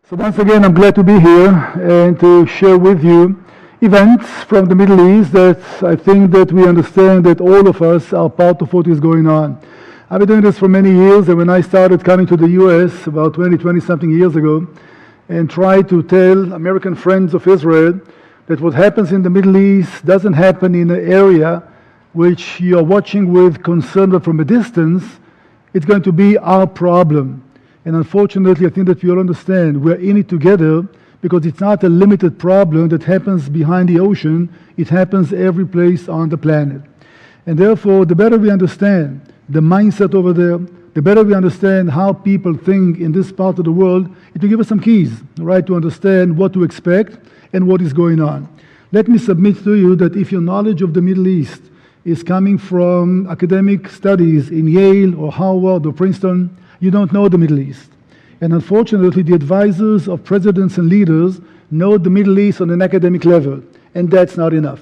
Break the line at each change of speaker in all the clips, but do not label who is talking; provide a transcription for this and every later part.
So once again, I'm glad to be here and to share with you events from the Middle East that I think that we understand that all of us are part of what is going on. I've been doing this for many years, and when I started coming to the US about 20 something years ago and tried to tell American friends of Israel that what happens in the Middle East doesn't happen in an area which you are watching with concern, but from a distance, it's going to be our problem. And unfortunately, I think that we all understand we're in it together, because it's not a limited problem that happens behind the ocean, it happens every place on the planet. And therefore, the better we understand the mindset over there, the better we understand how people think in this part of the world, it will give us some keys, right, to understand what to expect and what is going on. Let me submit to you that if your knowledge of the Middle East is coming from academic studies in Yale or Harvard or Princeton, you don't know the Middle East. And unfortunately, the advisors of presidents and leaders know the Middle East on an academic level, and that's not enough.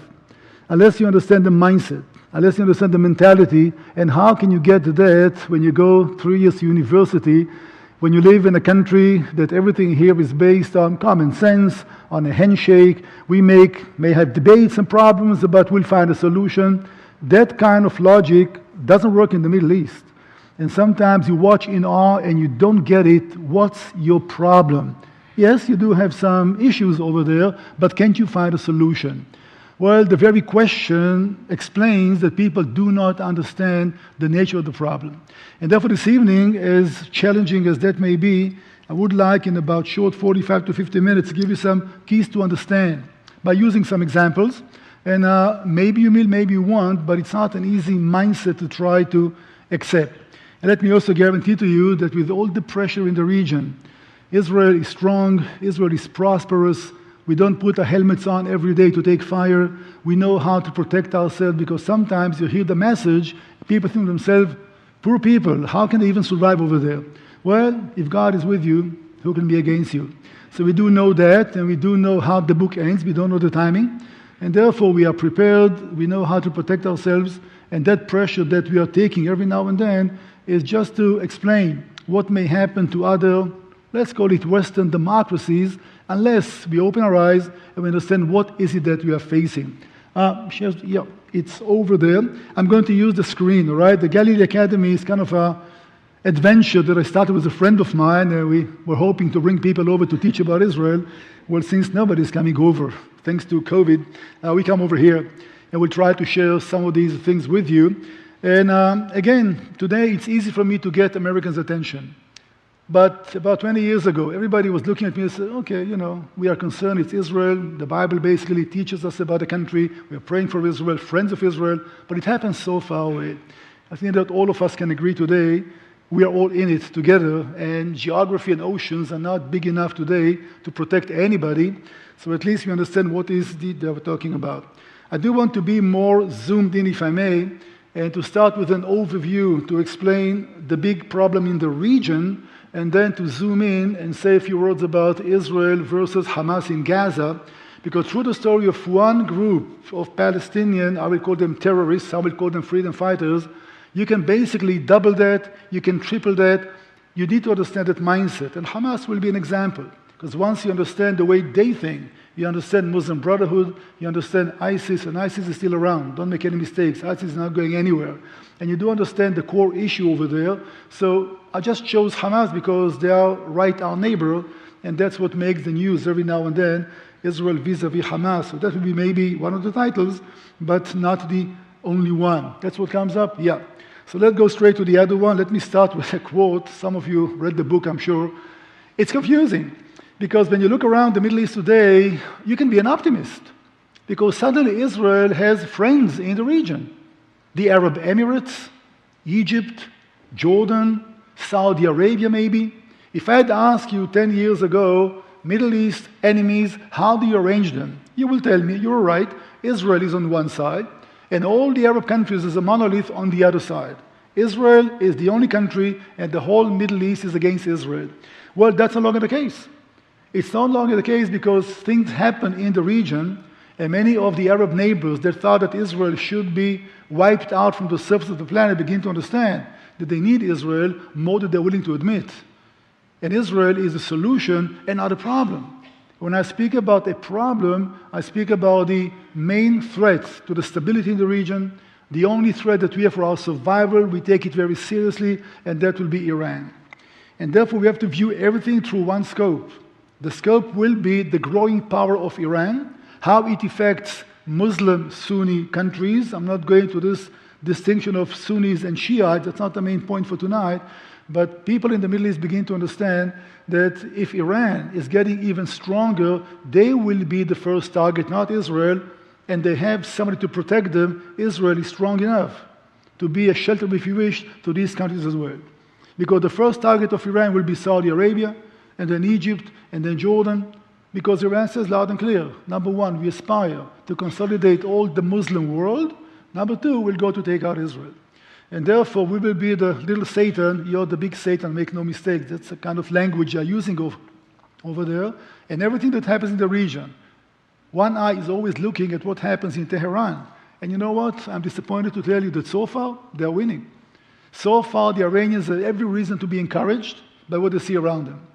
Unless you understand the mindset, unless you understand the mentality, and how can you get that when you go 3 years to university, when you live in a country that everything here is based on common sense, on a handshake, we may have debates and problems, but we'll find a solution. That kind of logic doesn't work in the Middle East. And sometimes you watch in awe and you don't get it. What's your problem? Yes, you do have some issues over there, but can't you find a solution? Well, the very question explains that people do not understand the nature of the problem. And therefore this evening, as challenging as that may be, I would like in about short 45 to 50 minutes give you some keys to understand by using some examples. And maybe you will, maybe you won't, but it's not an easy mindset to try to accept. And let me also guarantee to you that with all the pressure in the region, Israel is strong, Israel is prosperous. We don't put our helmets on every day to take fire. We know how to protect ourselves, because sometimes you hear the message, people think to themselves, poor people, how can they even survive over there? Well, if God is with you, who can be against you? So we do know that, and we do know how the book ends. We don't know the timing. And therefore we are prepared, we know how to protect ourselves, and that pressure that we are taking every now and then is just to explain what may happen to other, let's call it Western democracies, unless we open our eyes and we understand what is it that we are facing. Yeah, it's over there. I'm going to use the screen, all right? The Galilee Academy is kind of an adventure that I started with a friend of mine, and we were hoping to bring people over to teach about Israel. Well, since nobody's coming over, thanks to COVID, we come over here and we'll try to share some of these things with you. And again, today it's easy for me to get Americans' attention. But about 20 years ago, everybody was looking at me and said, okay, you know, we are concerned, it's Israel. The Bible basically teaches us about the country. We are praying for Israel, friends of Israel, but it happens so far away. I think that all of us can agree today, we are all in it together, and geography and oceans are not big enough today to protect anybody. So at least we understand what is that we're talking about. I do want to be more zoomed in, if I may, and to start with an overview to explain the big problem in the region, and then to zoom in and say a few words about Israel versus Hamas in Gaza, because through the story of one group of Palestinian, I will call them terrorists, I will call them freedom fighters, you can basically double that, you can triple that. You need to understand that mindset, and Hamas will be an example, because once you understand the way they think, you understand Muslim Brotherhood, you understand ISIS, and ISIS is still around. Don't make any mistakes. ISIS is not going anywhere. And you do understand the core issue over there. So I just chose Hamas because they are right our neighbor, and that's what makes the news every now and then, Israel vis-a-vis Hamas. So that will be maybe one of the titles, but not the only one. That's what comes up? Yeah. So let's go straight to the other one. Let me start with a quote. Some of you read the book, I'm sure. It's confusing. Because when you look around the Middle East today, you can be an optimist. Because suddenly Israel has friends in the region. The Arab Emirates, Egypt, Jordan, Saudi Arabia maybe. If I had asked you 10 years ago, Middle East enemies, how do you arrange them? You will tell me, you're right, Israel is on one side, and all the Arab countries is a monolith on the other side. Israel is the only country, and the whole Middle East is against Israel. Well, that's no longer the case. It's no longer the case because things happen in the region, and many of the Arab neighbors that thought that Israel should be wiped out from the surface of the planet begin to understand that they need Israel more than they're willing to admit. And Israel is a solution and not a problem. When I speak about a problem, I speak about the main threat to the stability in the region, the only threat that we have for our survival. We take it very seriously, and that will be Iran. And therefore, we have to view everything through one scope. The scope will be the growing power of Iran, how it affects Muslim Sunni countries. I'm not going to this distinction of Sunnis and Shiites. That's not the main point for tonight. But people in the Middle East begin to understand that if Iran is getting even stronger, they will be the first target, not Israel, and they have somebody to protect them. Israel is strong enough to be a shelter, if you wish, to these countries as well. Because the first target of Iran will be Saudi Arabia, and then Egypt, and then Jordan, because Iran says loud and clear, number one, we aspire to consolidate all the Muslim world. Number two, we'll go to take out Israel. And therefore, we will be the little Satan, you're the big Satan, make no mistake. That's the kind of language you're using over there. And everything that happens in the region, one eye is always looking at what happens in Tehran. And you know what? I'm disappointed to tell you that so far, they're winning. So far, the Iranians have every reason to be encouraged by what they see around them.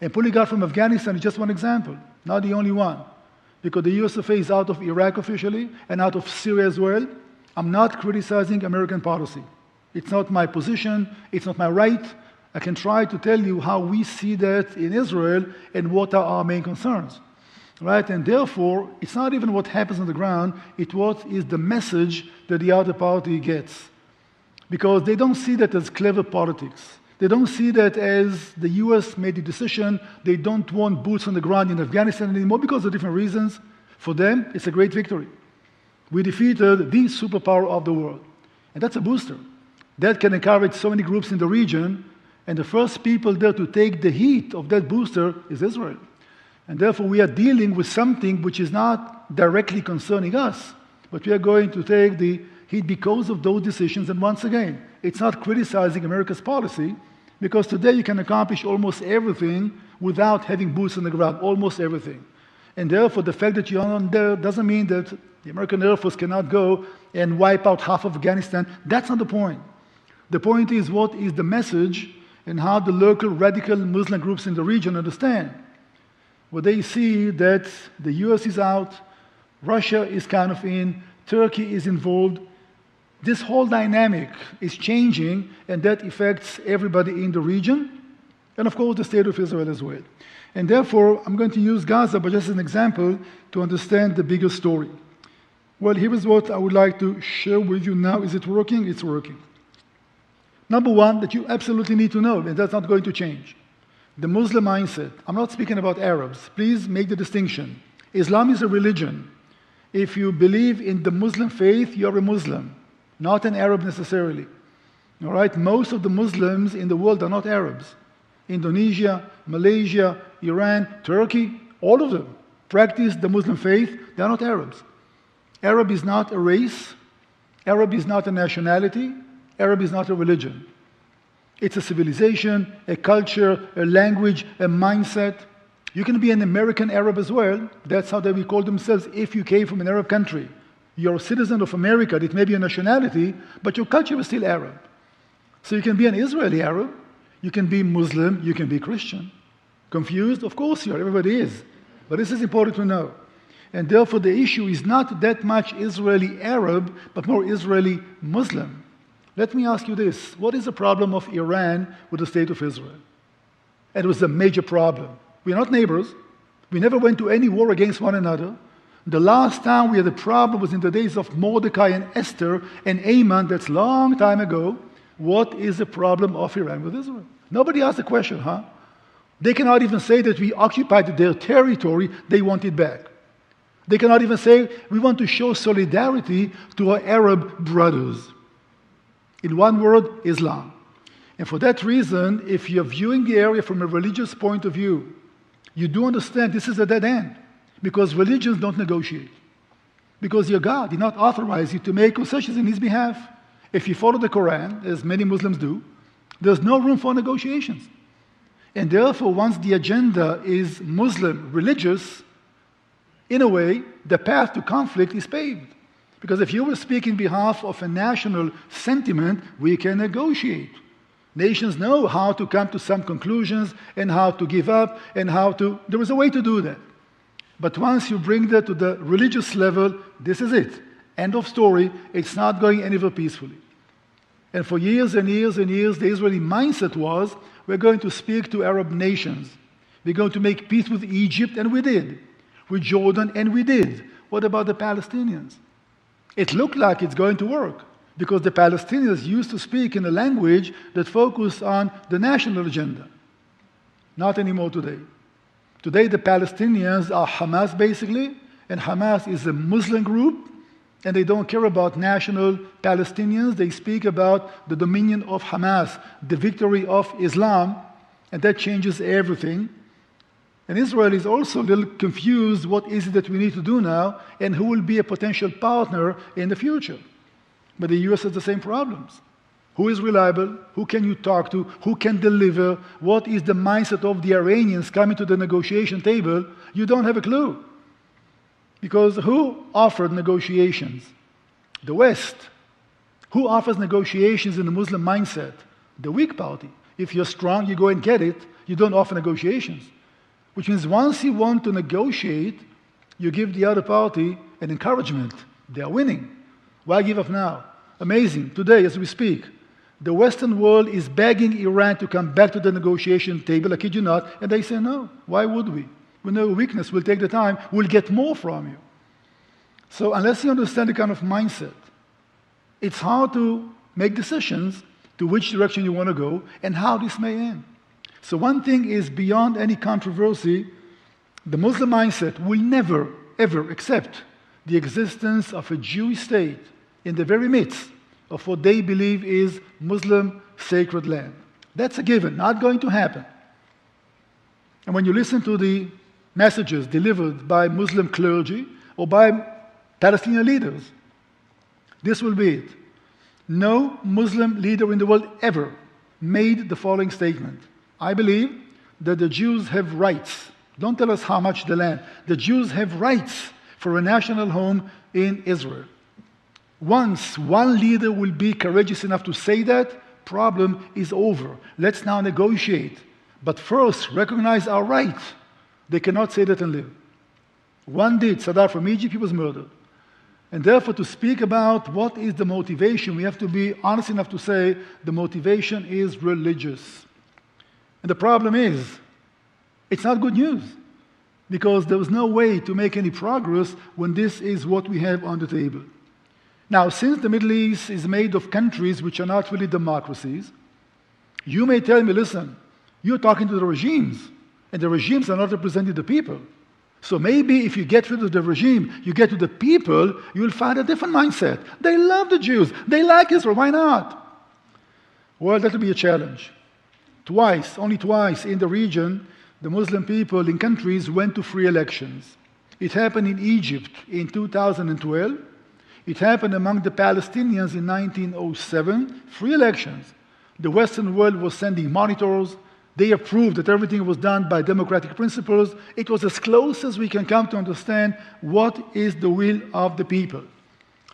And pulling out from Afghanistan is just one example, not the only one. Because the USFA is out of Iraq officially and out of Syria as well. I'm not criticizing American policy. It's not my position, it's not my right. I can try to tell you how we see that in Israel and what are our main concerns. Right? And therefore, it's not even what happens on the ground, it's what is the message that the other party gets. Because they don't see that as clever politics. They don't see that as the US made the decision, they don't want boots on the ground in Afghanistan anymore because of different reasons. For them, it's a great victory. We defeated the superpower of the world. And that's a booster. That can encourage so many groups in the region, and the first people there to take the heat of that booster is Israel. And therefore, we are dealing with something which is not directly concerning us, but we are going to take the heat because of those decisions. And once again, it's not criticizing America's policy, because today you can accomplish almost everything without having boots on the ground, almost everything. And therefore, the fact that you're on there doesn't mean that the American Air Force cannot go and wipe out half of Afghanistan. That's not the point. The point is, what is the message and how the local radical Muslim groups in the region understand. Well, they see that the US is out, Russia is kind of in, Turkey is involved. This whole dynamic is changing, and that affects everybody in the region, and of course the state of Israel as well. And therefore, I'm going to use Gaza, but just as an example, to understand the bigger story. Well, here is what I would like to share with you now. Is it working? It's working. Number one, that you absolutely need to know, and that's not going to change. The Muslim mindset. I'm not speaking about Arabs. Please make the distinction. Islam is a religion. If you believe in the Muslim faith, you're a Muslim, not an Arab necessarily. All right? Most of the Muslims in the world are not Arabs. Indonesia, Malaysia, Iran, Turkey, all of them practice the Muslim faith. They're not Arabs. Arab is not a race. Arab is not a nationality. Arab is not a religion. It's a civilization, a culture, a language, a mindset. You can be an American Arab as well. That's how they will call themselves if you came from an Arab country. You're a citizen of America. It may be a nationality, but your culture is still Arab. So you can be an Israeli Arab. You can be Muslim. You can be Christian. Confused? Of course you are. Everybody is. But this is important to know. And therefore the issue is not that much Israeli Arab, but more Israeli Muslim. Let me ask you this. What is the problem of Iran with the state of Israel? And it was a major problem. We're not neighbors. We never went to any war against one another. The last time we had a problem was in the days of Mordecai and Esther and Haman. That's a long time ago. What is the problem of Iran with Israel? Nobody asked the question, huh? They cannot even say that we occupied their territory, they want it back. They cannot even say, we want to show solidarity to our Arab brothers. In one word, Islam. And for that reason, if you're viewing the area from a religious point of view, you do understand this is a dead end. Because religions don't negotiate. Because your God did not authorize you to make concessions in His behalf. If you follow the Quran, as many Muslims do, there's no room for negotiations. And therefore, once the agenda is Muslim, religious, in a way, the path to conflict is paved. Because if you were speaking on behalf of a national sentiment, we can negotiate. Nations know how to come to some conclusions and how to give up and how to... There is a way to do that. But once you bring that to the religious level, this is it. End of story. It's not going anywhere peacefully. And for years and years and years, the Israeli mindset was, we're going to speak to Arab nations. We're going to make peace with Egypt, and we did. With Jordan, and we did. What about the Palestinians? It looked like it's going to work, because the Palestinians used to speak in a language that focused on the national agenda. Not anymore today. Today, the Palestinians are Hamas, basically, and Hamas is a Muslim group, and they don't care about national Palestinians. They speak about the dominion of Hamas, the victory of Islam, and that changes everything. And Israel is also a little confused, what is it that we need to do now, and who will be a potential partner in the future. But the US has the same problems. Who is reliable? Who can you talk to? Who can deliver? What is the mindset of the Iranians coming to the negotiation table? You don't have a clue. Because who offered negotiations? The West. Who offers negotiations in the Muslim mindset? The weak party. If you're strong, you go and get it. You don't offer negotiations. Which means once you want to negotiate, you give the other party an encouragement. They are winning. Why give up now? Amazing. Today, as we speak, the Western world is begging Iran to come back to the negotiation table, I kid you not, and they say no. Why would we? We know weakness, we'll take the time, we'll get more from you. So unless you understand the kind of mindset, it's hard to make decisions to which direction you want to go and how this may end. So one thing is beyond any controversy, the Muslim mindset will never, ever accept the existence of a Jewish state in the very midst of what they believe is Muslim sacred land. That's a given, not going to happen. And when you listen to the messages delivered by Muslim clergy or by Palestinian leaders, this will be it. No Muslim leader in the world ever made the following statement: I believe that the Jews have rights. Don't tell us how much the land. The Jews have rights for a national home in Israel. Once one leader will be courageous enough to say that, problem is over. Let's now negotiate. But first, recognize our rights. They cannot say that and live. One did. Sadat from Egypt, he was murdered. And therefore, to speak about what is the motivation, we have to be honest enough to say the motivation is religious. And the problem is, it's not good news, because there was no way to make any progress when this is what we have on the table. Now, since the Middle East is made of countries which are not really democracies, you may tell me, listen, you're talking to the regimes, and the regimes are not representing the people. So maybe if you get rid of the regime, you get to the people, you'll find a different mindset. They love the Jews. They like Israel. Why not? Well, that will be a challenge. Twice, only twice in the region, the Muslim people in countries went to free elections. It happened in Egypt in 2012. It happened among the Palestinians in 1907. Free elections. The Western world was sending monitors. They approved that everything was done by democratic principles. It was as close as we can come to understand what is the will of the people.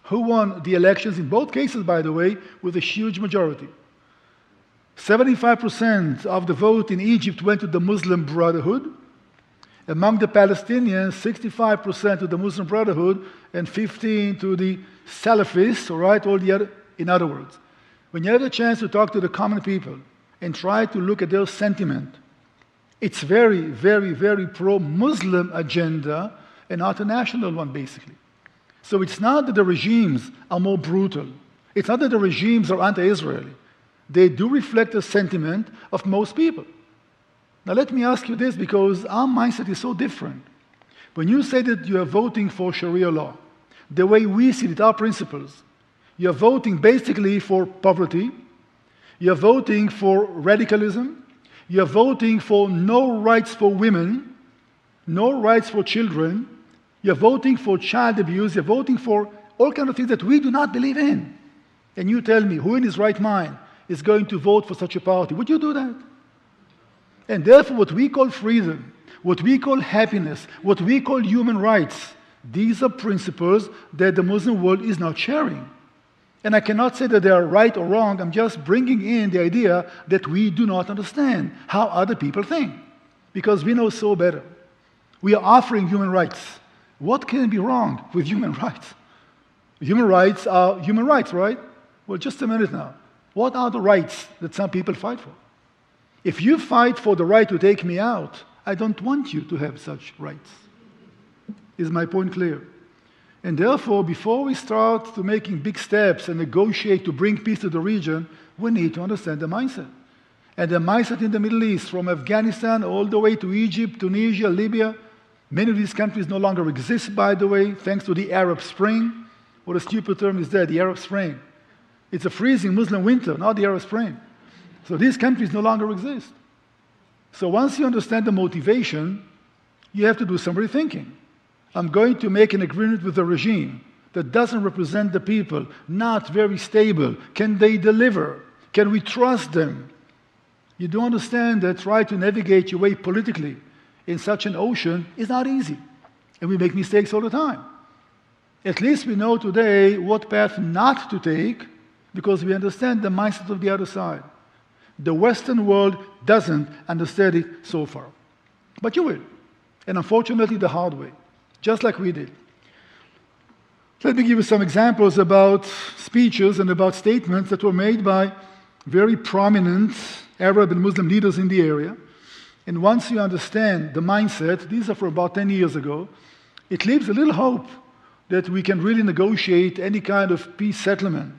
Who won the elections in both cases, by the way, with a huge majority. 75% of the vote in Egypt went to the Muslim Brotherhood. Among the Palestinians, 65% to the Muslim Brotherhood and 15% to the Salafists, all right, all the other. In other words, when you have a chance to talk to the common people and try to look at their sentiment, it's very, very, very pro-Muslim agenda and not a national one, basically. So it's not that the regimes are more brutal. It's not that the regimes are anti-Israeli. They do reflect the sentiment of most people. Now let me ask you this, because our mindset is so different. When you say that you are voting for Sharia law, the way we see it, our principles, you are voting basically for poverty, you are voting for radicalism, you are voting for no rights for women, no rights for children, you are voting for child abuse, you are voting for all kinds of things that we do not believe in. And you tell me, who in his right mind is going to vote for such a party? Would you do that? And therefore, what we call freedom, what we call happiness, what we call human rights, these are principles that the Muslim world is not sharing. And I cannot say that they are right or wrong. I'm just bringing in the idea that we do not understand how other people think, because we know so better. We are offering human rights. What can be wrong with human rights? Human rights are human rights, right? Well, just a minute now. What are the rights that some people fight for? If you fight for the right to take me out, I don't want you to have such rights. Is my point clear? And therefore, before we start to making big steps and negotiate to bring peace to the region, we need to understand the mindset. And the mindset in the Middle East, from Afghanistan all the way to Egypt, Tunisia, Libya, many of these countries no longer exist, by the way, thanks to the Arab Spring. What a stupid term is that, the Arab Spring. It's a freezing Muslim winter, not the Arab Spring. So these countries no longer exist. So once you understand the motivation, you have to do some rethinking. I'm going to make an agreement with a regime that doesn't represent the people, not very stable. Can they deliver? Can we trust them? You do understand that trying to navigate your way politically in such an ocean is not easy. And we make mistakes all the time. At least we know today what path not to take because we understand the mindset of the other side. The Western world doesn't understand it so far. But you will. And unfortunately, the hard way. Just like we did. Let me give you some examples about speeches and about statements that were made by very prominent Arab and Muslim leaders in the area. And once you understand the mindset, these are for about 10 years ago, it leaves a little hope that we can really negotiate any kind of peace settlement.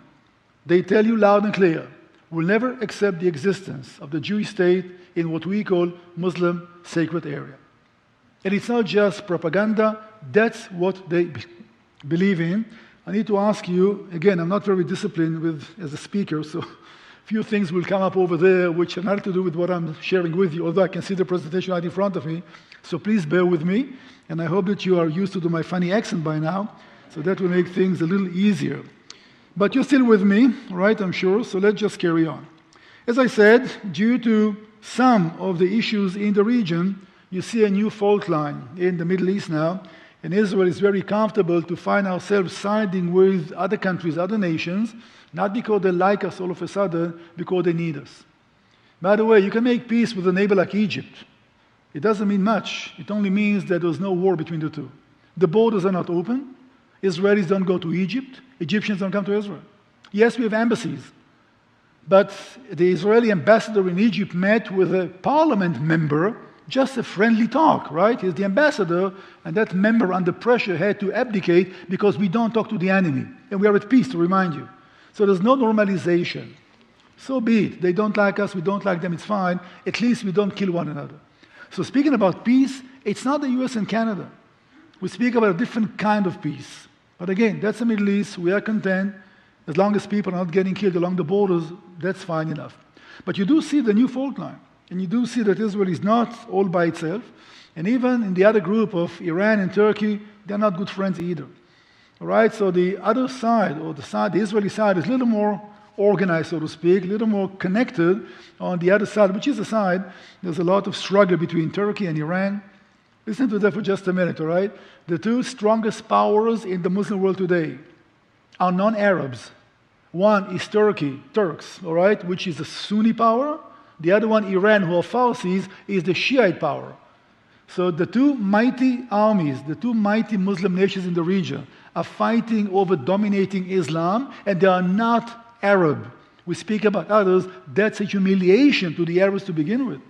They tell you loud and clear, we'll never accept the existence of the Jewish state in what we call Muslim sacred area. And it's not just propaganda, that's what they believe in. I need to ask you, again, I'm not very disciplined as a speaker, so a few things will come up over there which have nothing to do with what I'm sharing with you, although I can see the presentation right in front of me. So please bear with me, and I hope that you are used to my funny accent by now, so that will make things a little easier. But you're still with me, right, I'm sure, so let's just carry on. As I said, due to some of the issues in the region, you see a new fault line in the Middle East now, and Israel is very comfortable to find ourselves siding with other countries, other nations, not because they like us all of a sudden, because they need us. By the way, you can make peace with a neighbor like Egypt. It doesn't mean much. It only means that there's no war between the two. The borders are not open. Israelis don't go to Egypt. Egyptians don't come to Israel. Yes, we have embassies. But the Israeli ambassador in Egypt met with a parliament member, just a friendly talk, right? He's the ambassador, and that member under pressure had to abdicate because we don't talk to the enemy. And we are at peace, to remind you. So there's no normalization. So be it. They don't like us, we don't like them, it's fine. At least we don't kill one another. So speaking about peace, it's not the US and Canada. We speak about a different kind of peace. But again, that's the Middle East. We are content. As long as people are not getting killed along the borders, that's fine enough. But you do see the new fault line. And you do see that Israel is not all by itself. And even in the other group of Iran and Turkey, they're not good friends either. All right, so the other side, or the Israeli side, is a little more organized, so to speak, a little more connected on the other side, which is the side. There's a lot of struggle between Turkey and Iran. Listen to that for just a minute, all right? The two strongest powers in the Muslim world today are non-Arabs. One is Turks, all right, which is a Sunni power. The other one, Iran, who are Farsis, is the Shiite power. So the two mighty armies, the two mighty Muslim nations in the region are fighting over dominating Islam, and they are not Arab. We speak about others, that's a humiliation to the Arabs to begin with.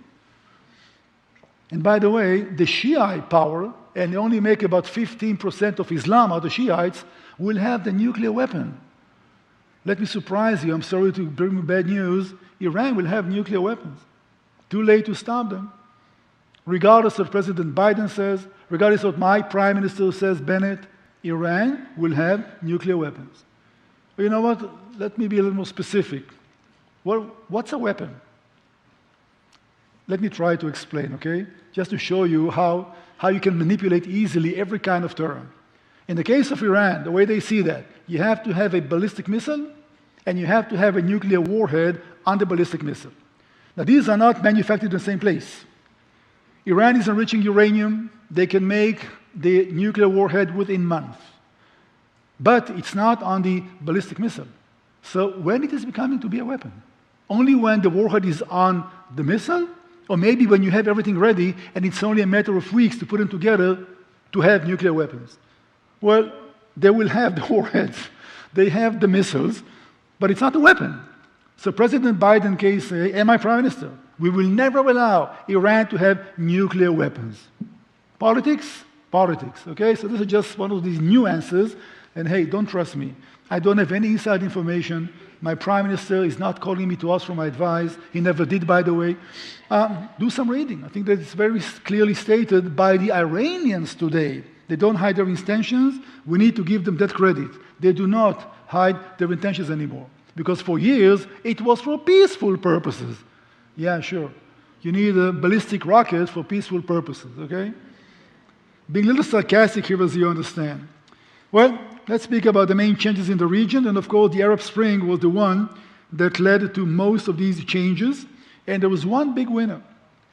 And by the way, the Shiite power, and they only make about 15% of Islam are the Shiites, will have the nuclear weapon. Let me surprise you, I'm sorry to bring you bad news, Iran will have nuclear weapons. Too late to stop them. Regardless of what President Biden says, regardless of what my Prime Minister says, Bennett, Iran will have nuclear weapons. But you know what? Let me be a little more specific. Well, what's a weapon? Let me try to explain, okay? Just to show you how you can manipulate easily every kind of term. In the case of Iran, the way they see that, you have to have a ballistic missile and you have to have a nuclear warhead on the ballistic missile. Now, these are not manufactured in the same place. Iran is enriching uranium. They can make the nuclear warhead within months. But it's not on the ballistic missile. So when it is becoming to be a weapon? Only when the warhead is on the missile? Or maybe when you have everything ready and it's only a matter of weeks to put them together to have nuclear weapons? Well, they will have the warheads, they have the missiles, but it's not a weapon. So President Biden can say, and my Prime Minister, we will never allow Iran to have nuclear weapons. Politics? Politics, okay? So this is just one of these nuances, and hey, don't trust me. I don't have any inside information. My Prime Minister is not calling me to ask for my advice. He never did, by the way. Do some reading. I think that it's very clearly stated by the Iranians today. They don't hide their intentions. We need to give them that credit. They do not hide their intentions anymore. Because for years, it was for peaceful purposes. Yeah, sure. You need a ballistic rocket for peaceful purposes, okay? Being a little sarcastic here, as you understand. Well, let's speak about the main changes in the region. And of course, the Arab Spring was the one that led to most of these changes. And there was one big winner.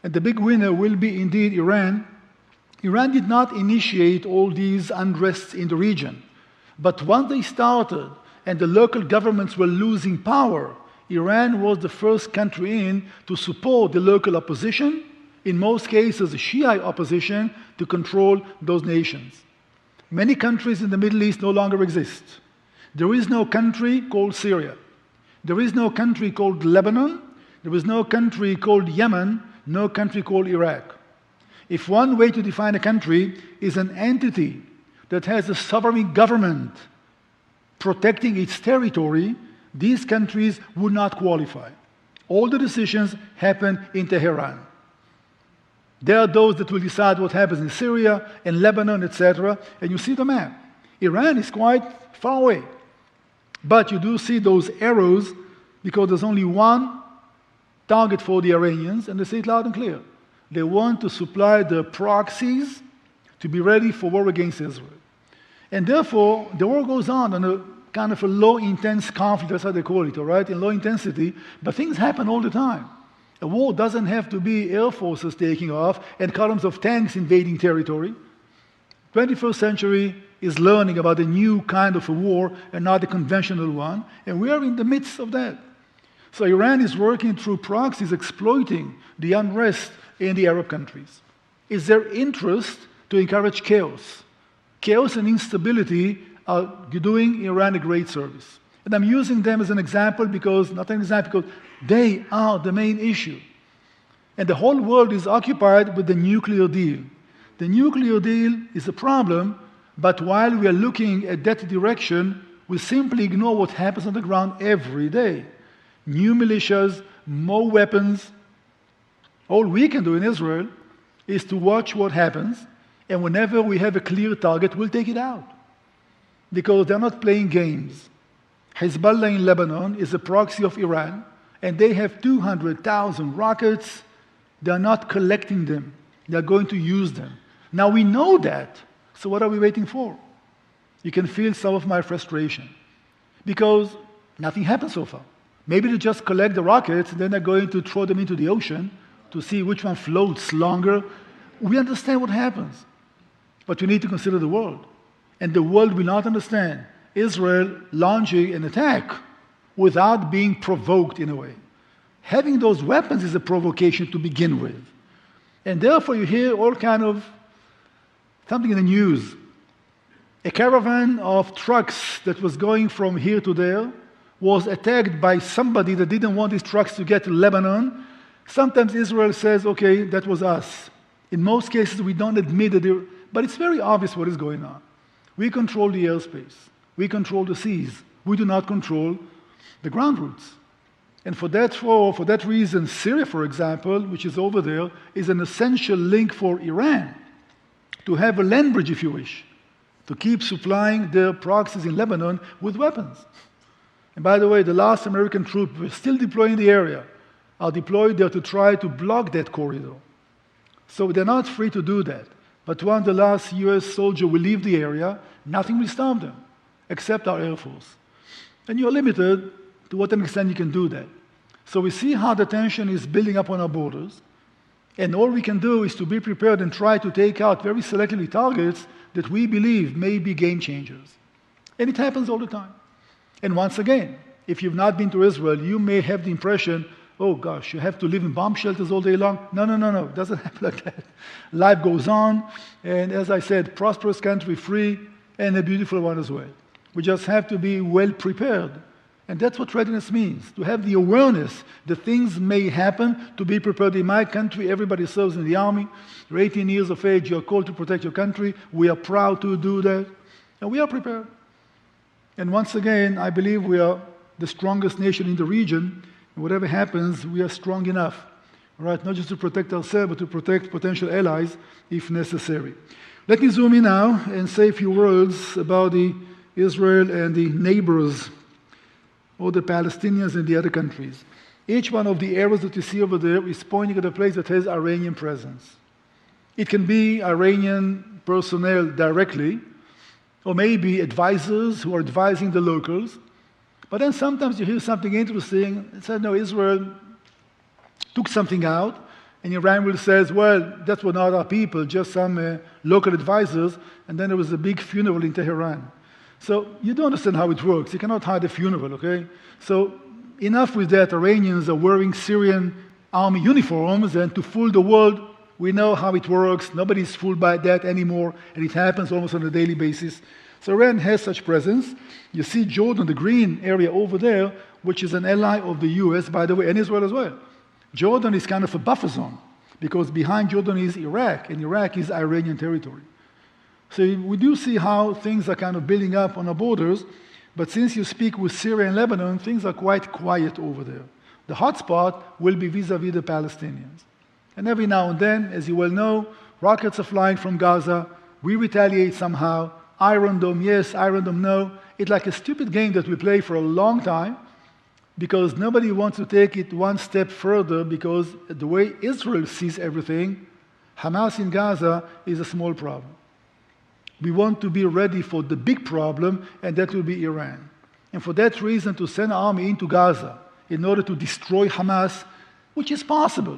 And the big winner will be indeed Iran. Iran did not initiate all these unrests in the region. But once they started and the local governments were losing power, Iran was the first country in to support the local opposition, in most cases the Shiite opposition, to control those nations. Many countries in the Middle East no longer exist. There is no country called Syria. There is no country called Lebanon. There is no country called Yemen, no country called Iraq. If one way to define a country is an entity that has a sovereign government protecting its territory, these countries would not qualify. All the decisions happen in Tehran. There are those that will decide what happens in Syria and Lebanon, etc. And you see the map. Iran is quite far away. But you do see those arrows because there's only one target for the Iranians, and they say it loud and clear. They want to supply the proxies to be ready for war against Israel. And therefore, the war goes on a kind of a low-intense conflict, that's how they call it, all right, in low intensity, but things happen all the time. A war doesn't have to be air forces taking off and columns of tanks invading territory. 21st century is learning about a new kind of a war and not a conventional one, and we are in the midst of that. So Iran is working through proxies exploiting the unrest in the Arab countries. It's their interest to encourage chaos. Chaos and instability are doing Iran a great service. And I'm using them as an example because, not an example, because they are the main issue. And the whole world is occupied with the nuclear deal. The nuclear deal is a problem, but while we are looking at that direction, we simply ignore what happens on the ground every day. New militias, more weapons. All we can do in Israel is to watch what happens, and whenever we have a clear target, we'll take it out. Because they're not playing games. Hezbollah in Lebanon is a proxy of Iran, and they have 200,000 rockets. They're not collecting them. They're going to use them. Now we know that, so what are we waiting for? You can feel some of my frustration, because nothing happened so far. Maybe they just collect the rockets, and then they're going to throw them into the ocean to see which one floats longer. We understand what happens, but we need to consider the world. And the world will not understand Israel launching an attack without being provoked in a way. Having those weapons is a provocation to begin with. And therefore you hear all kind of something in the news. A caravan of trucks that was going from here to there was attacked by somebody that didn't want these trucks to get to Lebanon. Sometimes Israel says, okay, that was us. In most cases we don't admit it, but it's very obvious what is going on. We control the airspace. We control the seas. We do not control the ground routes. And for that reason, Syria, for example, which is over there, is an essential link for Iran to have a land bridge, if you wish, to keep supplying their proxies in Lebanon with weapons. And by the way, the last American troops were still deployed in the area, are deployed there to try to block that corridor. So they're not free to do that. But once the last US soldier will leave the area, nothing will stop them, except our Air Force. And you're limited to what extent you can do that. So we see how the tension is building up on our borders, and all we can do is to be prepared and try to take out very selectively targets that we believe may be game changers. And it happens all the time. And once again, if you've not been to Israel, you may have the impression, oh gosh, you have to live in bomb shelters all day long. No, it doesn't happen like that. Life goes on, and as I said, prosperous country, free, and a beautiful one as well. We just have to be well prepared. And that's what readiness means, to have the awareness that things may happen, to be prepared. In my country, everybody serves in the army. You're 18 years of age, you're called to protect your country. We are proud to do that, and we are prepared. And once again, I believe we are the strongest nation in the region, and whatever happens, we are strong enough, right? Not just to protect ourselves, but to protect potential allies if necessary. Let me zoom in now and say a few words about Israel and the neighbors, or the Palestinians and the other countries. Each one of the arrows that you see over there is pointing at a place that has Iranian presence. It can be Iranian personnel directly, or maybe advisors who are advising the locals. But then sometimes you hear something interesting. It says, no, Israel took something out, and Iran will say, well, that were not our people, just some local advisors, and then there was a big funeral in Tehran. So you don't understand how it works. You cannot hide a funeral, okay? So enough with that. Iranians are wearing Syrian army uniforms, and to fool the world, we know how it works. Nobody's fooled by that anymore, and it happens almost on a daily basis. So Iran has such presence. You see Jordan, the green area over there, which is an ally of the US, by the way, and Israel as well. Jordan is kind of a buffer zone, because behind Jordan is Iraq, and Iraq is Iranian territory. So we do see how things are kind of building up on our borders, but since you speak with Syria and Lebanon, things are quite quiet over there. The hotspot will be vis-a-vis the Palestinians. And every now and then, as you well know, rockets are flying from Gaza. We retaliate somehow. Iron Dome, yes, Iron Dome, no. It's like a stupid game that we play for a long time, because nobody wants to take it one step further, because the way Israel sees everything, Hamas in Gaza is a small problem. We want to be ready for the big problem, and that will be Iran. And for that reason, to send an army into Gaza in order to destroy Hamas, which is possible,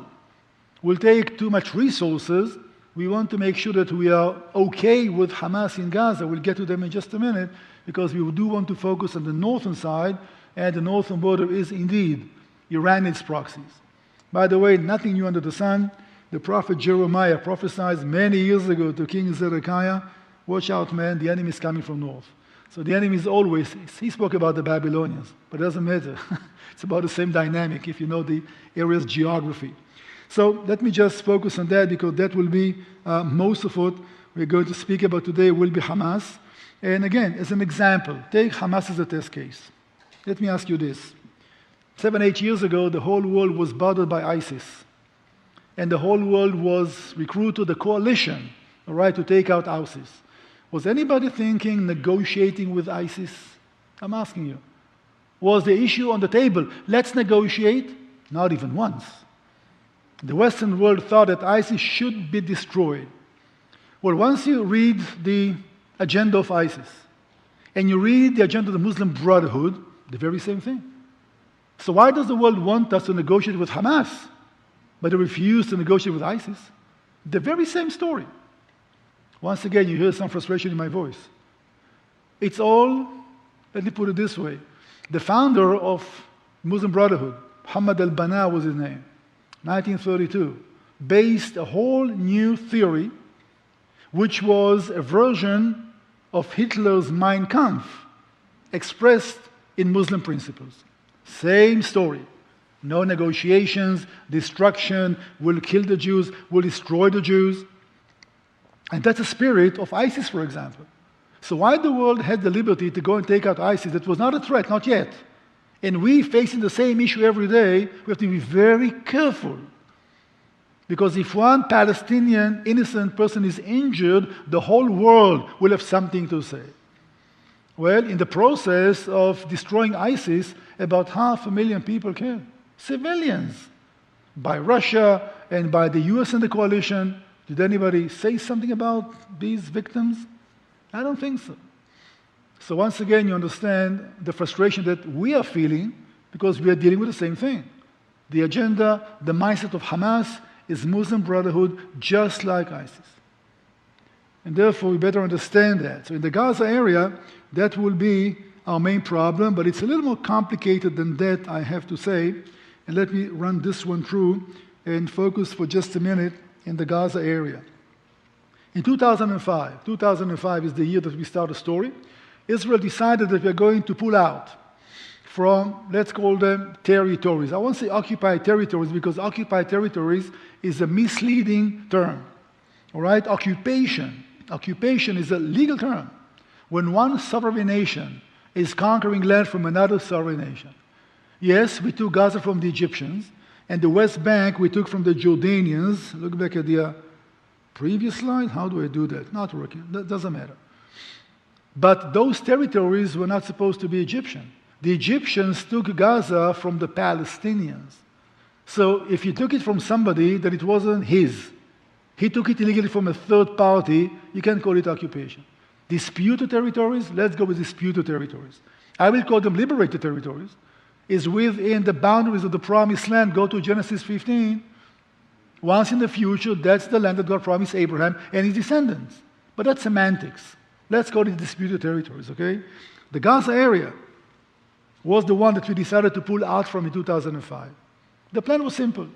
will take too much resources. We want to make sure that we are okay with Hamas in Gaza. We'll get to them in just a minute, because we do want to focus on the northern side, and the northern border is indeed Iran and its proxies. By the way, nothing new under the sun. The prophet Jeremiah prophesied many years ago to King Zedekiah, watch out, man, the enemy is coming from north. So the enemy is always, he spoke about the Babylonians, but it doesn't matter. It's about the same dynamic if you know the area's geography. So let me just focus on that, because that will be most of what we're going to speak about today will be Hamas. And again, as an example, take Hamas as a test case. Let me ask you this. 7-8 years ago, the whole world was bothered by ISIS. And the whole world was recruited a coalition, all right, to take out ISIS. Was anybody thinking negotiating with ISIS? I'm asking you. Was the issue on the table? Let's negotiate? Not even once. The Western world thought that ISIS should be destroyed. Well, once you read the agenda of ISIS, and you read the agenda of the Muslim Brotherhood, the very same thing. So why does the world want us to negotiate with Hamas, but they refuse to negotiate with ISIS? The very same story. Once again, you hear some frustration in my voice. It's all, let me put it this way. The founder of Muslim Brotherhood, Muhammad al-Banna was his name, 1932, based a whole new theory, which was a version of Hitler's Mein Kampf, expressed in Muslim principles. Same story. No negotiations, destruction, we'll kill the Jews, we'll destroy the Jews. And that's the spirit of ISIS, for example. So why the world had the liberty to go and take out ISIS? That was not a threat, not yet. And we, facing the same issue every day, we have to be very careful. Because if one Palestinian innocent person is injured, the whole world will have something to say. Well, in the process of destroying ISIS, about 500,000 people killed. Civilians. By Russia and by the US and the coalition. Did anybody say something about these victims? I don't think so. So once again, you understand the frustration that we are feeling, because we are dealing with the same thing. The agenda, the mindset of Hamas is Muslim Brotherhood, just like ISIS. And therefore, we better understand that. So in the Gaza area, that will be our main problem, but it's a little more complicated than that, I have to say. And let me run this one through and focus for just a minute in the Gaza area. In 2005 is the year that we start the story, Israel decided that we're going to pull out from, let's call them territories. I won't say occupied territories because occupied territories is a misleading term. All right, occupation is a legal term. When one sovereign nation is conquering land from another sovereign nation. Yes, we took Gaza from the Egyptians, and the West Bank we took from the Jordanians. Look back at the previous slide. How do I do that? Not working. That doesn't matter. But those territories were not supposed to be Egyptian. The Egyptians took Gaza from the Palestinians. So if you took it from somebody that it wasn't his, he took it illegally from a third party, you can't call it occupation. Disputed territories, let's go with disputed territories. I will call them liberated territories. Is within the boundaries of the promised land. Go to Genesis 15. Once in the future, that's the land that God promised Abraham and his descendants. But that's semantics. Let's go to the disputed territories, okay? The Gaza area was the one that we decided to pull out from in 2005. The plan was simple.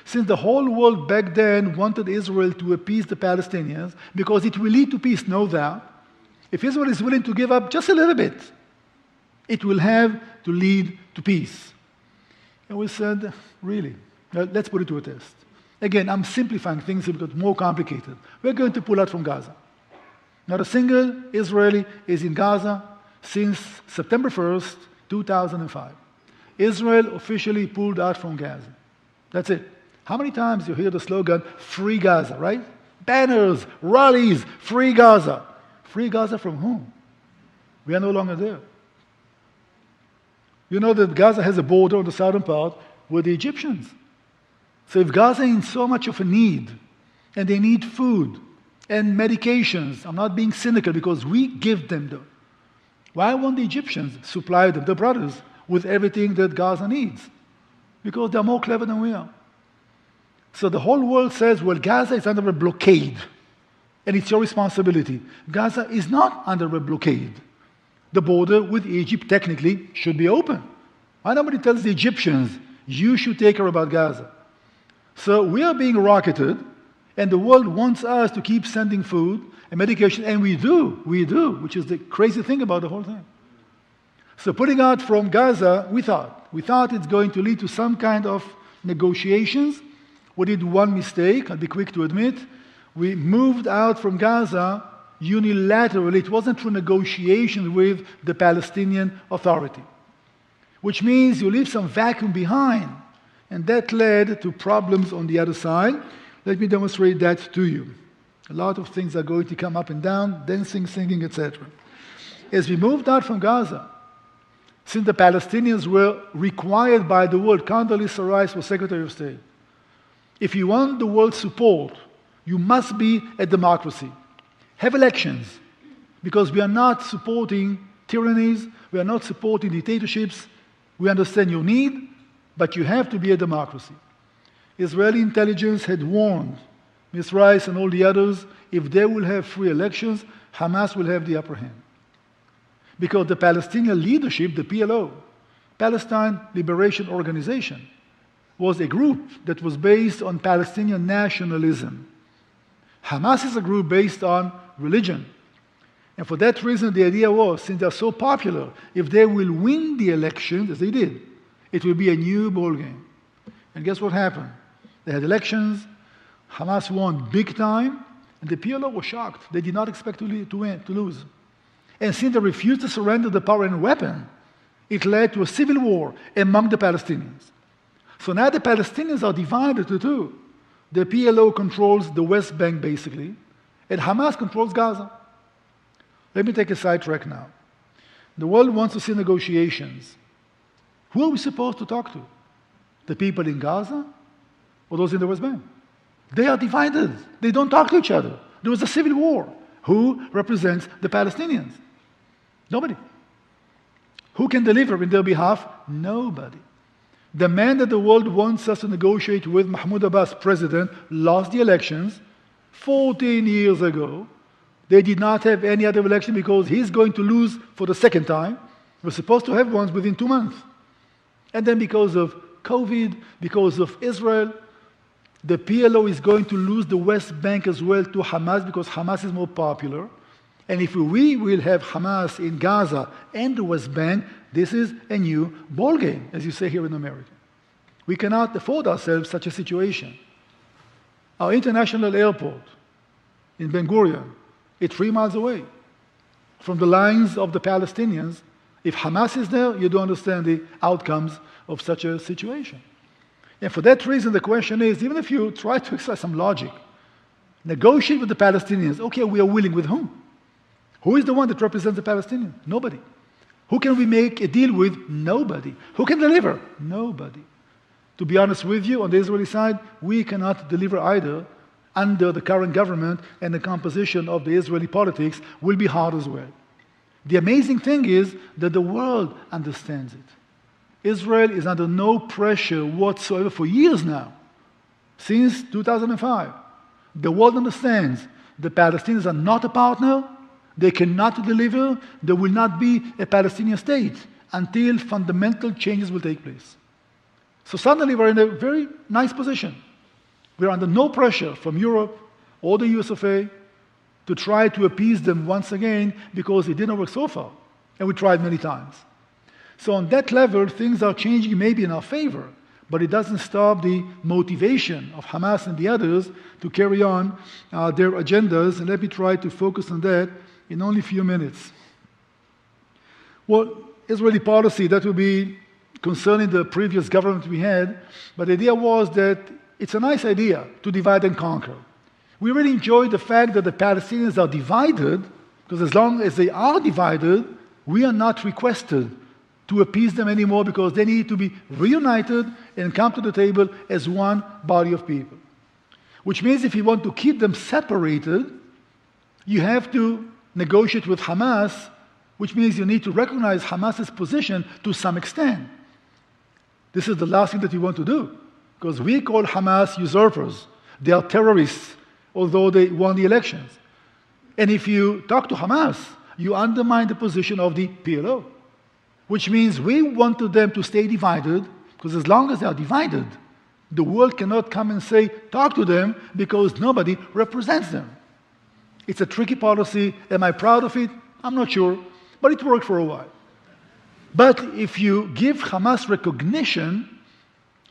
Since the whole world back then wanted Israel to appease the Palestinians, because it will lead to peace, no doubt, if Israel is willing to give up just a little bit, it will have to lead to peace. And we said, really? Let's put it to a test. Again, I'm simplifying things because it's more complicated. We're going to pull out from Gaza. Not a single Israeli is in Gaza since September 1st, 2005. Israel officially pulled out from Gaza. That's it. How many times you hear the slogan, Free Gaza, right? Banners, rallies, Free Gaza. Free Gaza from whom? We are no longer there. You know that Gaza has a border on the southern part with the Egyptians. So if Gaza is in so much of a need, and they need food and medications, I'm not being cynical because we give them them. Why won't the Egyptians supply them, the brothers, with everything that Gaza needs? Because they're more clever than we are. So the whole world says, well, Gaza is under a blockade, and it's your responsibility. Gaza is not under a blockade. The border with Egypt technically should be open. Why nobody tells the Egyptians, you should take care about Gaza? So we are being rocketed, and the world wants us to keep sending food and medication, and we do, which is the crazy thing about the whole thing. So putting out from Gaza, we thought it's going to lead to some kind of negotiations. We did one mistake, I'll be quick to admit. We moved out from Gaza unilaterally. It wasn't through negotiations with the Palestinian Authority, which means you leave some vacuum behind. And that led to problems on the other side. Let me demonstrate that to you. A lot of things are going to come up and down, dancing, singing, etc. As we moved out from Gaza, since the Palestinians were required by the world, Condoleezza Rice was Secretary of State. If you want the world's support, you must be a democracy. Have elections, because we are not supporting tyrannies, we are not supporting dictatorships. We understand your need, but you have to be a democracy. Israeli intelligence had warned Ms. Rice and all the others, if they will have free elections, Hamas will have the upper hand. Because the Palestinian leadership, the PLO, Palestine Liberation Organization, was a group that was based on Palestinian nationalism. Hamas is a group based on religion. And for that reason, the idea was, since they're so popular, if they will win the elections, as they did, it will be a new ballgame. And guess what happened? They had elections, Hamas won big time, and the PLO was shocked. They did not expect to lose. And since they refused to surrender the power and weapon, it led to a civil war among the Palestinians. So now the Palestinians are divided into two. The PLO controls the West Bank, basically, and Hamas controls Gaza. Let me take a sidetrack now. The world wants to see negotiations. Who are we supposed to talk to? The people in Gaza or those in the West Bank? They are divided. They don't talk to each other. There was a civil war. Who represents the Palestinians? Nobody. Who can deliver in their behalf? Nobody. The man that the world wants us to negotiate with, Mahmoud Abbas, president, lost the elections 14 years ago. They did not have any other election because he's going to lose for the second time, We're supposed to have ones within 2 months. And then because of COVID, because of Israel, the PLO is going to lose the West Bank as well to Hamas because Hamas is more popular. And if we will have Hamas in Gaza and the West Bank, this is a new ballgame, as you say here in America. We cannot afford ourselves such a situation. Our international airport in Ben Gurion is 3 miles away from the lines of the Palestinians. If Hamas is there, you don't understand the outcomes of such a situation. And for that reason, the question is, even if you try to exercise some logic, negotiate with the Palestinians, okay, we are willing with whom? Who is the one that represents the Palestinians? Nobody. Who can we make a deal with? Nobody. Who can deliver? Nobody. To be honest with you, on the Israeli side, we cannot deliver either under the current government, and the composition of the Israeli politics will be hard as well. The amazing thing is that the world understands it. Israel is under no pressure whatsoever for years now, since 2005. The world understands the Palestinians are not a partner, they cannot deliver, there will not be a Palestinian state until fundamental changes will take place. So suddenly we're in a very nice position. We're under no pressure from Europe or the US of A to try to appease them once again because it didn't work so far, and we tried many times. So on that level, things are changing maybe in our favor, but it doesn't stop the motivation of Hamas and the others to carry on their agendas, and let me try to focus on that in only a few minutes. Well, Israeli policy, that will be concerning the previous government we had, but the idea was that it's a nice idea to divide and conquer. We really enjoy the fact that the Palestinians are divided, because as long as they are divided, we are not requested to appease them anymore because they need to be reunited and come to the table as one body of people. Which means if you want to keep them separated, you have to negotiate with Hamas, which means you need to recognize Hamas's position to some extent. This is the last thing that you want to do, because we call Hamas usurpers. They are terrorists, although they won the elections. And if you talk to Hamas, you undermine the position of the PLO. Which means we wanted them to stay divided, because as long as they are divided, the world cannot come and say, talk to them, because nobody represents them. It's a tricky policy. Am I proud of it? I'm not sure, but it worked for a while. But if you give Hamas recognition,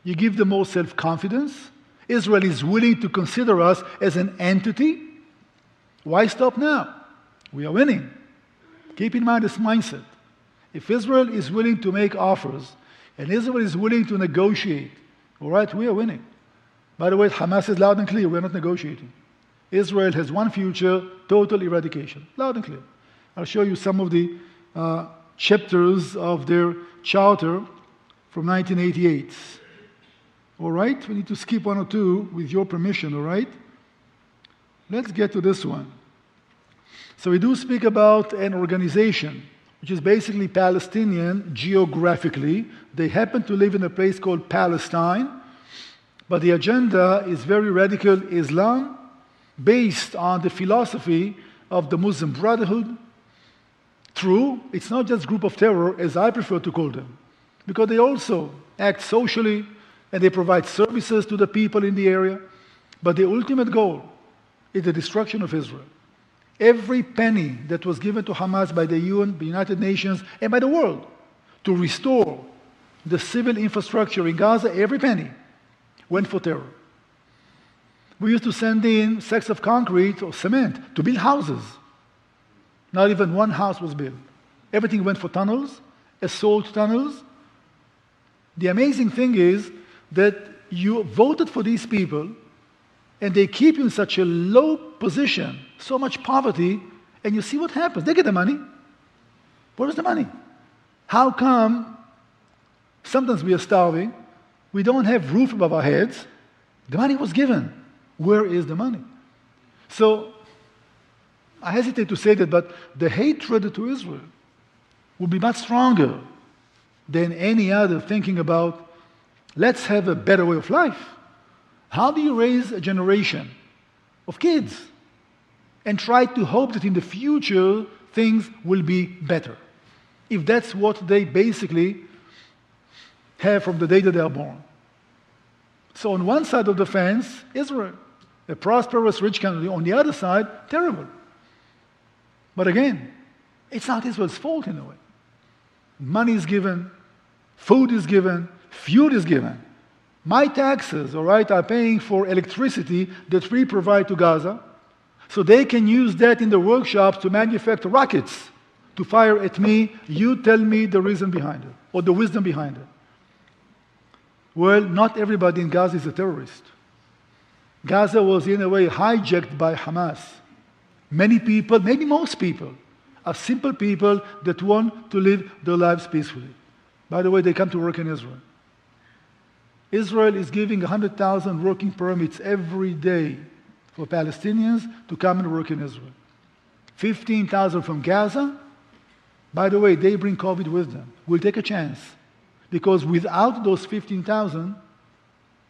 you give them more self-confidence. Israel is willing to consider us as an entity. Why stop now? We are winning. Keep in mind this mindset. If Israel is willing to make offers, and Israel is willing to negotiate, all right, we are winning. By the way, Hamas is loud and clear, we're not negotiating. Israel has one future, total eradication. Loud and clear. I'll show you some of the chapters of their charter from 1988. All right, we need to skip one or two with your permission, all right? Let's get to this one. So we do speak about an organization which is basically Palestinian geographically. They happen to live in a place called Palestine, but the agenda is very radical Islam, based on the philosophy of the Muslim Brotherhood. True, it's not just group of terror, as I prefer to call them, because they also act socially and they provide services to the people in the area, but the ultimate goal is the destruction of Israel. Every penny that was given to Hamas by the UN, the United Nations, and by the world to restore the civil infrastructure in Gaza, every penny went for terror. We used to send in sacks of concrete or cement to build houses. Not even one house was built. Everything went for tunnels, assault tunnels. The amazing thing is that you voted for these people and they keep you in such a low position, so much poverty, and you see what happens. They get the money. Where is the money? How come sometimes we are starving, we don't have roof above our heads, the money was given. Where is the money? So, I hesitate to say that, but the hatred to Israel will be much stronger than any other thinking about, let's have a better way of life. How do you raise a generation of kids and try to hope that in the future things will be better? if that's what they basically have from the day that they are born. So on one side of the fence, Israel, a prosperous, rich country. On the other side, terrible. But again, it's not Israel's fault in a way. Money is given, food is given, fuel is given. My taxes, all right, are paying for electricity that we provide to Gaza, so they can use that in the workshops to manufacture rockets to fire at me. You tell me the reason behind it, or the wisdom behind it. Well, not everybody in Gaza is a terrorist. Gaza was in a way hijacked by Hamas. Many people, maybe most people, are simple people that want to live their lives peacefully. By the way, they come to work in Israel. Israel is giving 100,000 working permits every day for Palestinians to come and work in Israel. 15,000 from Gaza. By the way, they bring COVID with them. We'll take a chance. Because without those 15,000,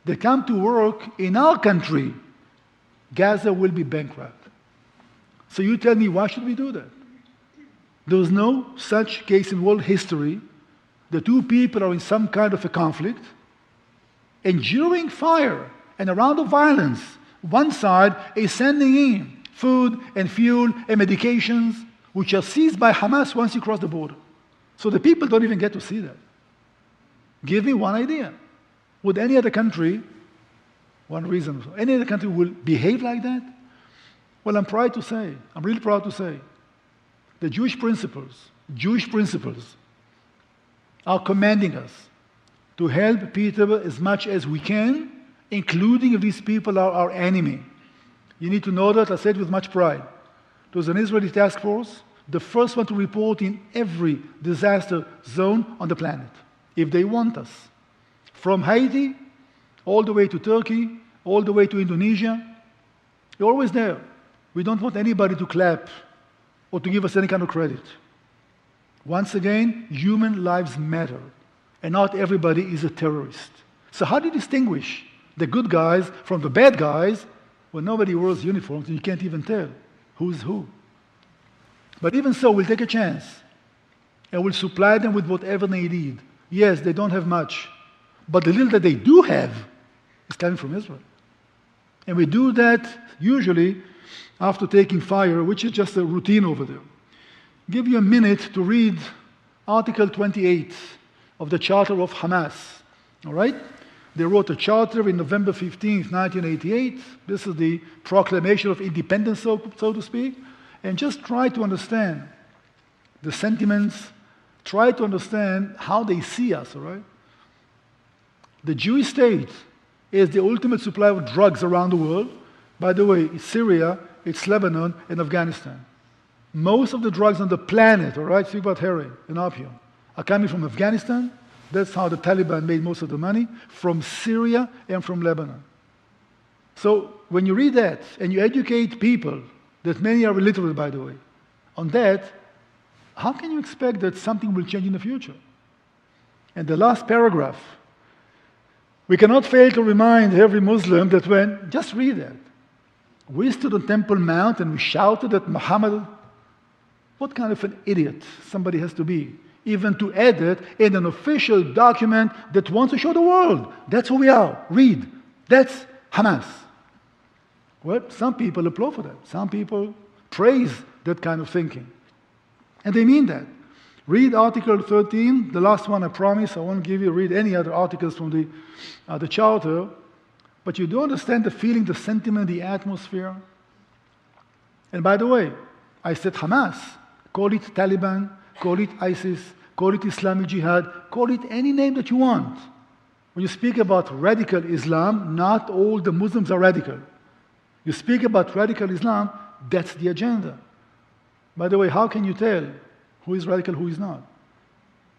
they come to work in our country, Gaza will be bankrupt. So you tell me, why should we do that? There was no such case in world history. The two people are in some kind of a conflict, and during fire and a round of violence, one side is sending in food and fuel and medications, which are seized by Hamas once you cross the border. So the people don't even get to see that. Give me one idea. Would any other country, one reason, any other country will behave like that? Well, I'm really proud to say, the Jewish principles are commanding us to help people as much as we can, including if these people are our enemy. You need to know that, I said with much pride. There was an Israeli task force, the first one to report in every disaster zone on the planet, if they want us. From Haiti, all the way to Turkey, all the way to Indonesia, you're always there. We don't want anybody to clap or to give us any kind of credit. Once again, human lives matter, and not everybody is a terrorist. So how do you distinguish the good guys from the bad guys when nobody wears uniforms and you can't even tell who's who? But even so, we'll take a chance, and we'll supply them with whatever they need. Yes, they don't have much, but the little that they do have is coming from Israel. And we do that usually after taking fire, which is just a routine over there. Give you a minute to read Article 28 of the Charter of Hamas. All right? They wrote a charter in November 15, 1988. This is the proclamation of independence, so to speak. And just try to understand the sentiments, try to understand how they see us, all right? The Jewish state is the ultimate supplier of drugs around the world. By the way, it's Syria, it's Lebanon, and Afghanistan. Most of the drugs on the planet, all right, speak about heroin and opium, are coming from Afghanistan. That's how the Taliban made most of the money, from Syria and from Lebanon. So when you read that and you educate people, that many are illiterate, by the way, on that, how can you expect that something will change in the future? And the last paragraph, we cannot fail to remind every Muslim that when, just read that, we stood on Temple Mount and we shouted at Muhammad. What kind of an idiot somebody has to be, even to add it in an official document that wants to show the world. That's who we are. Read. That's Hamas. Well, some people applaud for that. Some people praise that kind of thinking. And they mean that. Read Article 13, the last one I promise. I won't read any other articles from the Charter. But you do understand the feeling, the sentiment, the atmosphere. And by the way, I said Hamas. Call it Taliban, call it ISIS, call it Islamic Jihad, call it any name that you want. When you speak about radical Islam, not all the Muslims are radical. You speak about radical Islam, that's the agenda. By the way, how can you tell who is radical, who is not?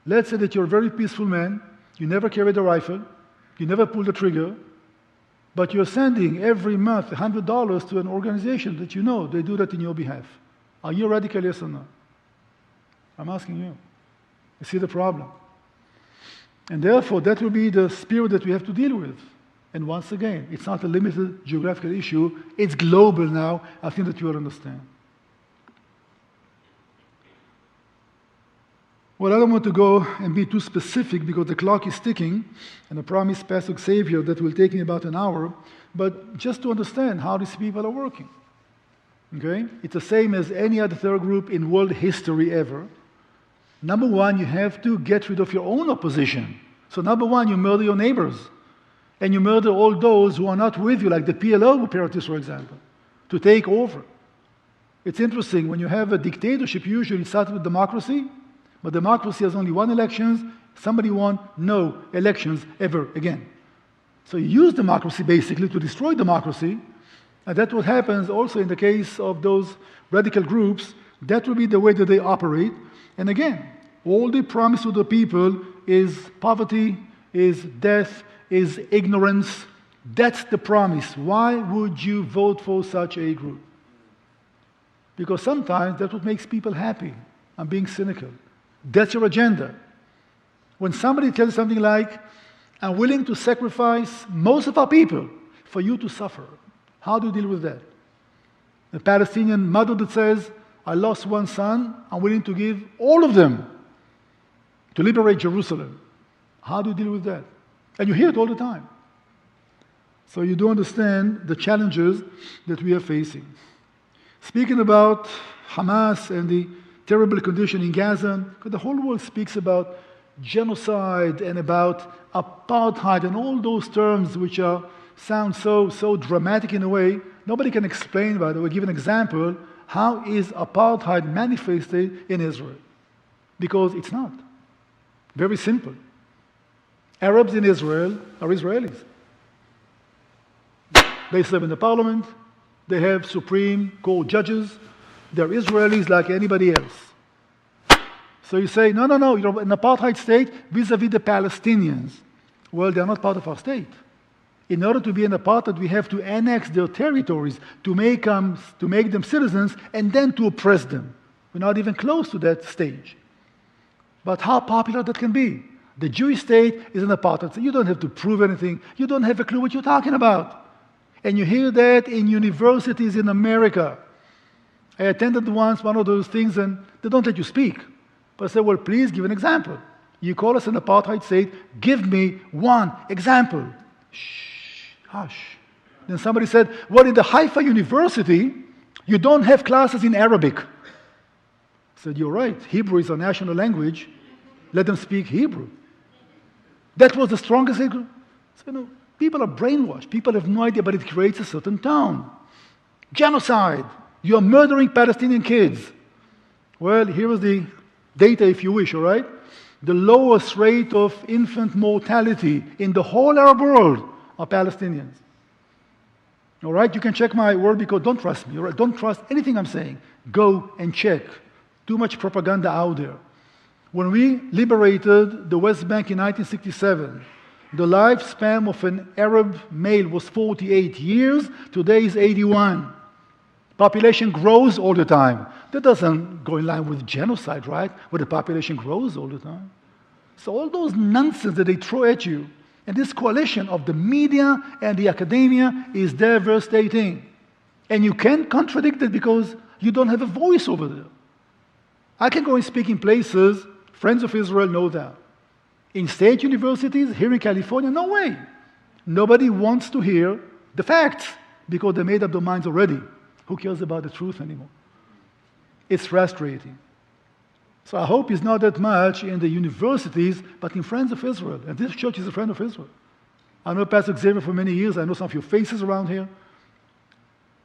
Let's say that you're a very peaceful man, you never carried a rifle, you never pulled a trigger, but you're sending every month $100 to an organization that you know they do that in your behalf. Are you radical, yes or no? I'm asking you. You see the problem? And therefore, that will be the spirit that we have to deal with. And once again, it's not a limited geographical issue. It's global now. I think that you will understand. Well, I don't want to go and be too specific because the clock is ticking, and I promised Pastor Xavier that will take me about an hour, but just to understand how these people are working. Okay? It's the same as any other third group in world history ever. Number one, you have to get rid of your own opposition. So number one, you murder your neighbors. And you murder all those who are not with you, like the PLO operatives, for example, to take over. It's interesting, when you have a dictatorship, usually it starts with democracy, but democracy has only one election. Somebody won no elections ever again. So you use democracy basically to destroy democracy, and that's what happens also in the case of those radical groups. That will be the way that they operate. And again, all they promise to the people is poverty, is death, is ignorance. That's the promise. Why would you vote for such a group? Because sometimes that's what makes people happy. I'm being cynical. That's your agenda. When somebody tells something like, I'm willing to sacrifice most of our people for you to suffer, how do you deal with that? A Palestinian mother that says, I lost one son, I'm willing to give all of them to liberate Jerusalem. How do you deal with that? And you hear it all the time. So you do understand the challenges that we are facing. Speaking about Hamas and the terrible condition in Gaza, because the whole world speaks about genocide and about apartheid and all those terms which sound so dramatic in a way. Nobody can explain, by the way, give an example, how is apartheid manifested in Israel? Because it's not. Very simple. Arabs in Israel are Israelis. They serve in the parliament. They have Supreme Court judges. They're Israelis like anybody else. So you say, no, you're an apartheid state vis-a-vis the Palestinians. Well, they're not part of our state. In order to be an apartheid, we have to annex their territories, to make them citizens, and then to oppress them. We're not even close to that stage. But how popular that can be? The Jewish state is an apartheid. So you don't have to prove anything. You don't have a clue what you're talking about. And you hear that in universities in America. I attended once one of those things, and they don't let you speak. But I said, well, please give an example. You call us an apartheid state, give me one example. Shh, hush. Then somebody said, well, in the Haifa University, you don't have classes in Arabic. I said, you're right. Hebrew is our national language. Let them speak Hebrew. That was the strongest. So, no, people are brainwashed. People have no idea, but it creates a certain tone. Genocide. You're murdering Palestinian kids. Well, here is the data, if you wish, all right? The lowest rate of infant mortality in the whole Arab world are Palestinians. All right? You can check my word because don't trust me, all right? Don't trust anything I'm saying. Go and check. Too much propaganda out there. When we liberated the West Bank in 1967, the lifespan of an Arab male was 48 years. Today is 81. Population grows all the time. That doesn't go in line with genocide, right? Where the population grows all the time. So all those nonsense that they throw at you, and this coalition of the media and the academia is devastating. And you can't contradict it because you don't have a voice over there. I can go and speak in places, friends of Israel know that. In state universities, here in California, no way. Nobody wants to hear the facts because they made up their minds already. Who cares about the truth anymore? It's frustrating. So I hope it's not that much in the universities, but in Friends of Israel. And this church is a friend of Israel. I know Pastor Xavier for many years. I know some of your faces around here.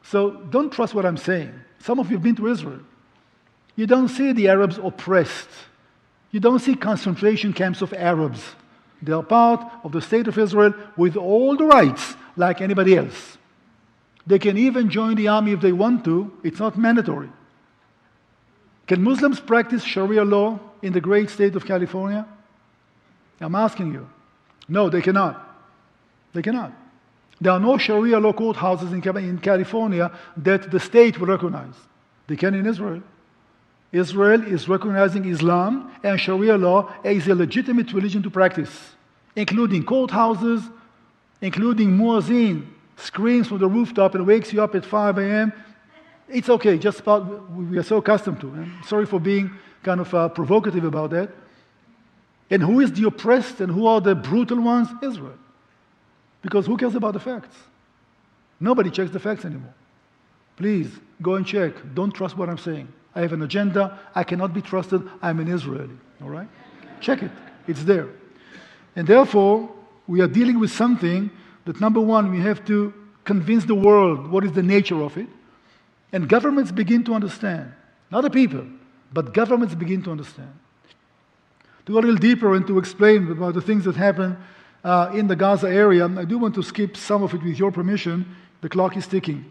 So don't trust what I'm saying. Some of you have been to Israel. You don't see the Arabs oppressed. You don't see concentration camps of Arabs. They are part of the state of Israel with all the rights like anybody else. They can even join the army if they want to. It's not mandatory. Can Muslims practice Sharia law in the great state of California? I'm asking you. No, they cannot. They cannot. There are no Sharia law courthouses in California that the state will recognize. They can in Israel. Israel is recognizing Islam and Sharia law as a legitimate religion to practice, including courthouses, including muezzin, screams from the rooftop and wakes you up at 5 a.m.
It's okay, just we are so accustomed to. I'm sorry for being kind of provocative about that. And who is the oppressed and who are the brutal ones? Israel. Because who cares about the facts? Nobody checks the facts anymore. Please, go and check. Don't trust what I'm saying. I have an agenda. I cannot be trusted. I'm an Israeli. All right? Check it. It's there. And therefore, we are dealing with something that, number one, we have to convince the world what is the nature of it. And governments begin to understand. Not the people, but governments begin to understand. To go a little deeper and to explain about the things that happen in the Gaza area, I do want to skip some of it with your permission. The clock is ticking.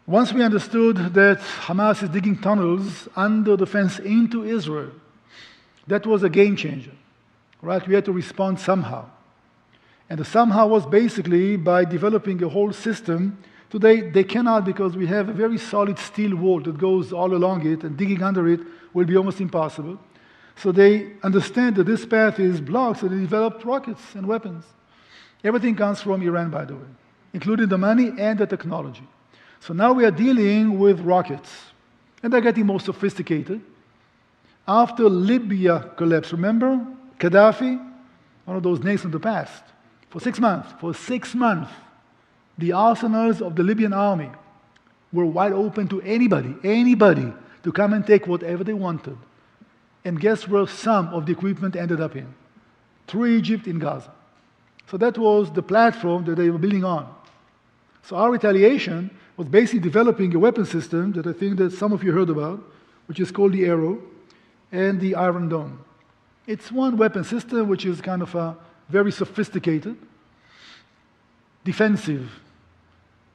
Once we understood that Hamas is digging tunnels under the fence into Israel, that was a game changer. Right? We had to respond somehow. And the somehow was basically by developing a whole system. Today, they cannot because we have a very solid steel wall that goes all along it, and digging under it will be almost impossible. So they understand that this path is blocked, so they developed rockets and weapons. Everything comes from Iran, by the way, including the money and the technology. So now we are dealing with rockets, and they're getting more sophisticated. After Libya collapsed, remember Gaddafi, one of those names from the past, for 6 months, the arsenals of the Libyan army were wide open to anybody to come and take whatever they wanted. And guess where some of the equipment ended up in? Through Egypt in Gaza. So that was the platform that they were building on. So our retaliation was basically developing a weapon system that I think that some of you heard about, which is called the Arrow and the Iron Dome. It's one weapon system which is kind of very sophisticated, defensive.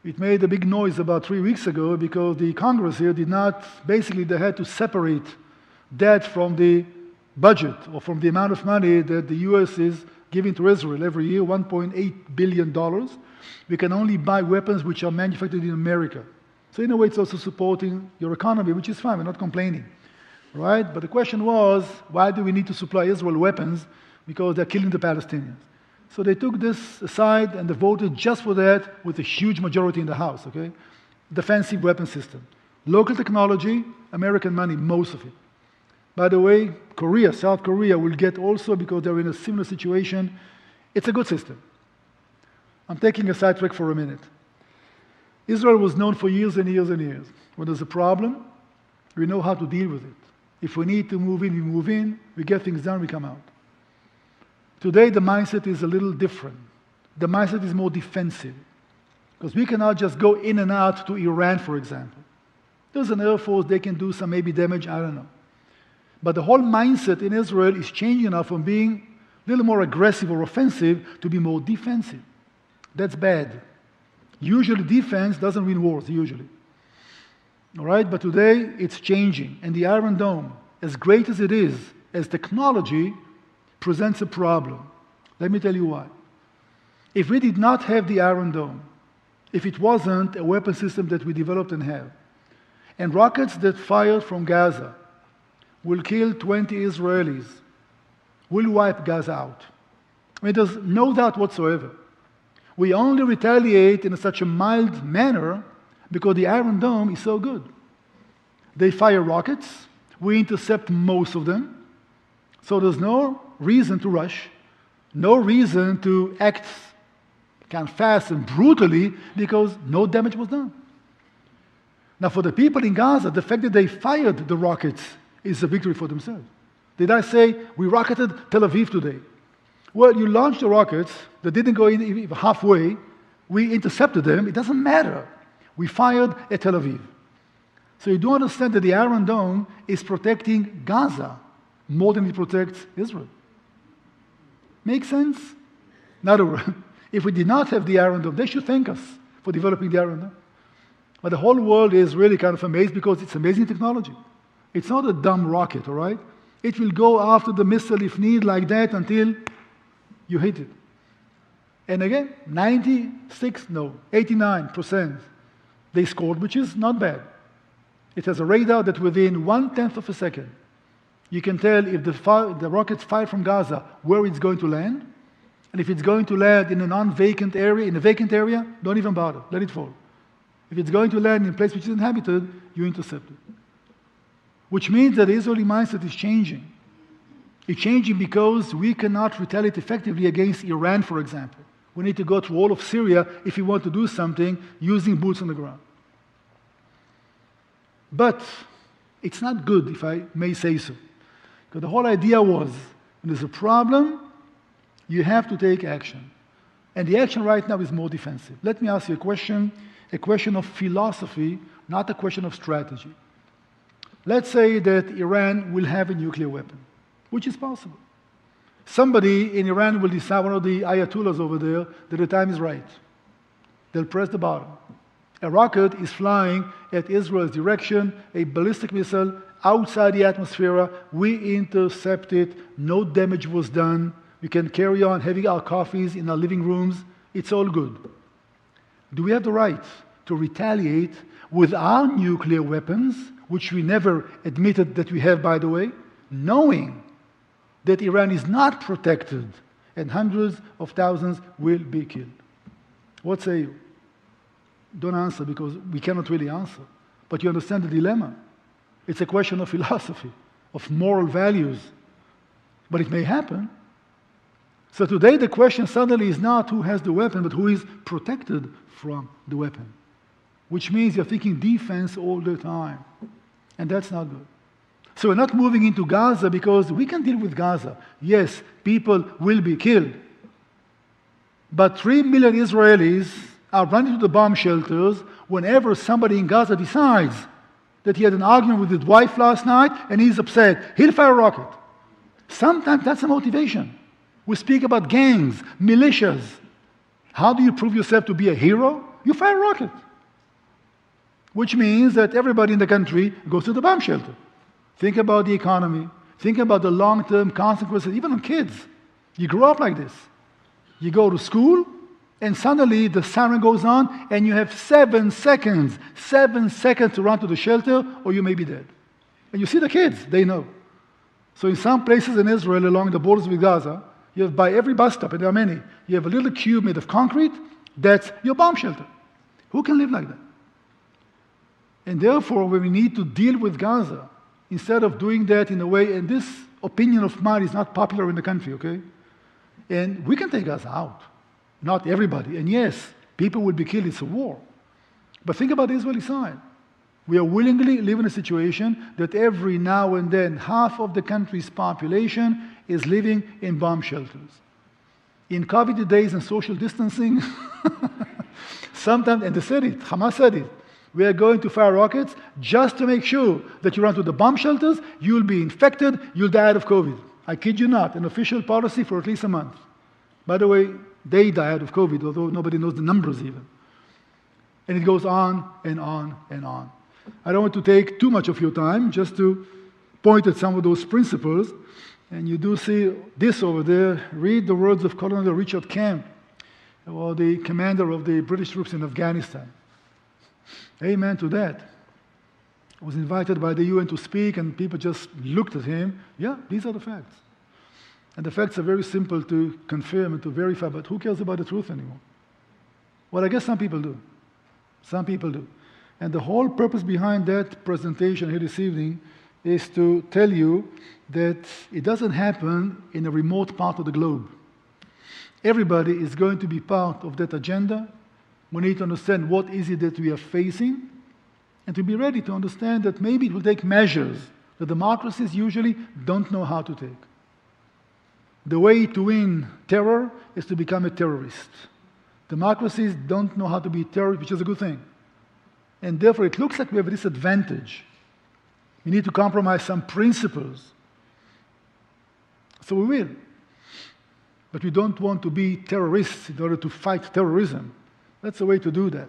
It made a big noise about 3 weeks ago because the Congress here did not, basically they had to separate that from the budget or from the amount of money that the US is giving to Israel every year, $1.8 billion. We can only buy weapons which are manufactured in America. So in a way it's also supporting your economy, which is fine, we're not complaining. Right? But the question was, why do we need to supply Israel weapons? Because they're killing the Palestinians. So they took this aside and they voted just for that with a huge majority in the House, okay? Defensive weapon system. Local technology, American money, most of it. By the way, South Korea will get also because they're in a similar situation. It's a good system. I'm taking a sidetrack for a minute. Israel was known for years and years and years. When there's a problem, we know how to deal with it. If we need to move in, we move in. We get things done, we come out. Today, the mindset is a little different. The mindset is more defensive. Because we cannot just go in and out to Iran, for example. There's an Air Force, they can do some maybe damage, I don't know. But the whole mindset in Israel is changing now from being a little more aggressive or offensive to be more defensive. That's bad. Usually defense doesn't win wars, usually. All right, but today it's changing. And the Iron Dome, as great as it is, as technology, presents a problem. Let me tell you why. If we did not have the Iron Dome, if it wasn't a weapon system that we developed and have, and rockets that fired from Gaza will kill 20 Israelis, will wipe Gaza out. I mean, there's no doubt whatsoever. We only retaliate in such a mild manner because the Iron Dome is so good. They fire rockets, we intercept most of them, so there's no reason to rush, no reason to act kind of fast and brutally because no damage was done. Now for the people in Gaza, the fact that they fired the rockets is a victory for themselves. Did I say, we rocketed Tel Aviv today? Well, you launched the rockets that didn't go in even halfway, we intercepted them, it doesn't matter. We fired at Tel Aviv. So you do understand that the Iron Dome is protecting Gaza more than it protects Israel. Make sense? In other words, if we did not have the Iron Dome, they should thank us for developing the Iron Dome. But the whole world is really kind of amazed because it's amazing technology. It's not a dumb rocket, all right? It will go after the missile if need like that until you hit it. And again, 89% they scored, which is not bad. It has a radar that within 1/10 of a second, you can tell if the rockets fired from Gaza where it's going to land, and if it's going to land in a non-vacant area, in a vacant area, don't even bother, let it fall. If it's going to land in a place which is inhabited, you intercept it. Which means that the Israeli mindset is changing. It's changing because we cannot retaliate effectively against Iran, for example. We need to go through all of Syria if we want to do something using boots on the ground. But it's not good, if I may say so. Because the whole idea was, when there's a problem, you have to take action. And the action right now is more defensive. Let me ask you a question of philosophy, not a question of strategy. Let's say that Iran will have a nuclear weapon, which is possible. Somebody in Iran will decide, one of the ayatollahs over there, that the time is right. They'll press the button. A rocket is flying at Israel's direction, a ballistic missile outside the atmosphere. We intercept it, no damage was done. We can carry on having our coffees in our living rooms. It's all good. Do we have the right to retaliate with our nuclear weapons, which we never admitted that we have, by the way, knowing that Iran is not protected and hundreds of thousands will be killed? What say you? Don't answer, because we cannot really answer. But you understand the dilemma. It's a question of philosophy, of moral values. But it may happen. So today the question suddenly is not who has the weapon, but who is protected from the weapon. Which means you're thinking defense all the time. And that's not good. So we're not moving into Gaza because we can deal with Gaza. Yes, people will be killed. But 3 million Israelis are running to the bomb shelters whenever somebody in Gaza decides that he had an argument with his wife last night and he's upset. He'll fire a rocket. Sometimes that's a motivation. We speak about gangs, militias. How do you prove yourself to be a hero? You fire a rocket. Which means that everybody in the country goes to the bomb shelter. Think about the economy. Think about the long-term consequences, even on kids. You grow up like this. You go to school, and suddenly the siren goes on, and you have 7 seconds to run to the shelter, or you may be dead. And you see the kids, they know. So in some places in Israel, along the borders with Gaza, you have by every bus stop, and there are many, you have a little cube made of concrete, that's your bomb shelter. Who can live like that? And therefore, when we need to deal with Gaza, instead of doing that in a way, and this opinion of mine is not popular in the country, okay? And we can take Gaza out. Not everybody. And yes, people will be killed, it's a war. But think about the Israeli side. We are willingly live in a situation that every now and then, half of the country's population is living in bomb shelters. In COVID days and social distancing, sometimes, and they said it, Hamas said it, we are going to fire rockets just to make sure that you run to the bomb shelters, you'll be infected, you'll die out of COVID. I kid you not, an official policy for at least a month. By the way, they die out of COVID, although nobody knows the numbers even. And it goes on and on and on. I don't want to take too much of your time, just to point at some of those principles. And you do see this over there. Read the words of Colonel Richard Camp, or the commander of the British troops in Afghanistan. Amen to that. I was invited by the UN to speak, and people just looked at him. Yeah, these are the facts. And the facts are very simple to confirm and to verify, but who cares about the truth anymore? Well, I guess some people do. Some people do. And the whole purpose behind that presentation here this evening is to tell you that it doesn't happen in a remote part of the globe. Everybody is going to be part of that agenda. We need to understand what is it that we are facing, and to be ready to understand that maybe it will take measures that democracies usually don't know how to take. The way to win terror is to become a terrorist. Democracies don't know how to be terrorists, which is a good thing. And therefore, it looks like we have a disadvantage. We need to compromise some principles. So we will. But we don't want to be terrorists in order to fight terrorism. That's the way to do that.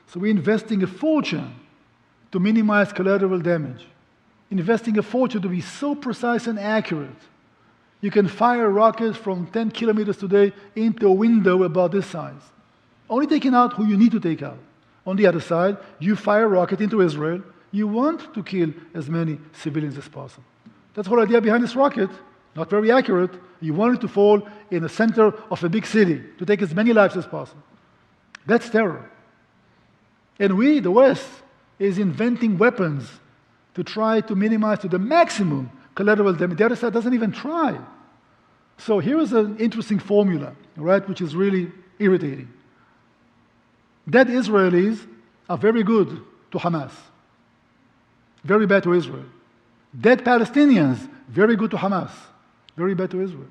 So we're investing a fortune to minimize collateral damage. Investing a fortune to be so precise and accurate. You can fire rockets from 10 kilometers today into a window about this size. Only taking out who you need to take out. On the other side, you fire a rocket into Israel, you want to kill as many civilians as possible. That's the whole idea behind this rocket. Not very accurate. You want it to fall in the center of a big city, to take as many lives as possible. That's terror. And we, the West, is inventing weapons to try to minimize to the maximum collateral damage. The other side doesn't even try. So here is an interesting formula, right, which is really irritating. Dead Israelis are very good to Hamas, very bad to Israel. Dead Palestinians, very good to Hamas, very bad to Israel.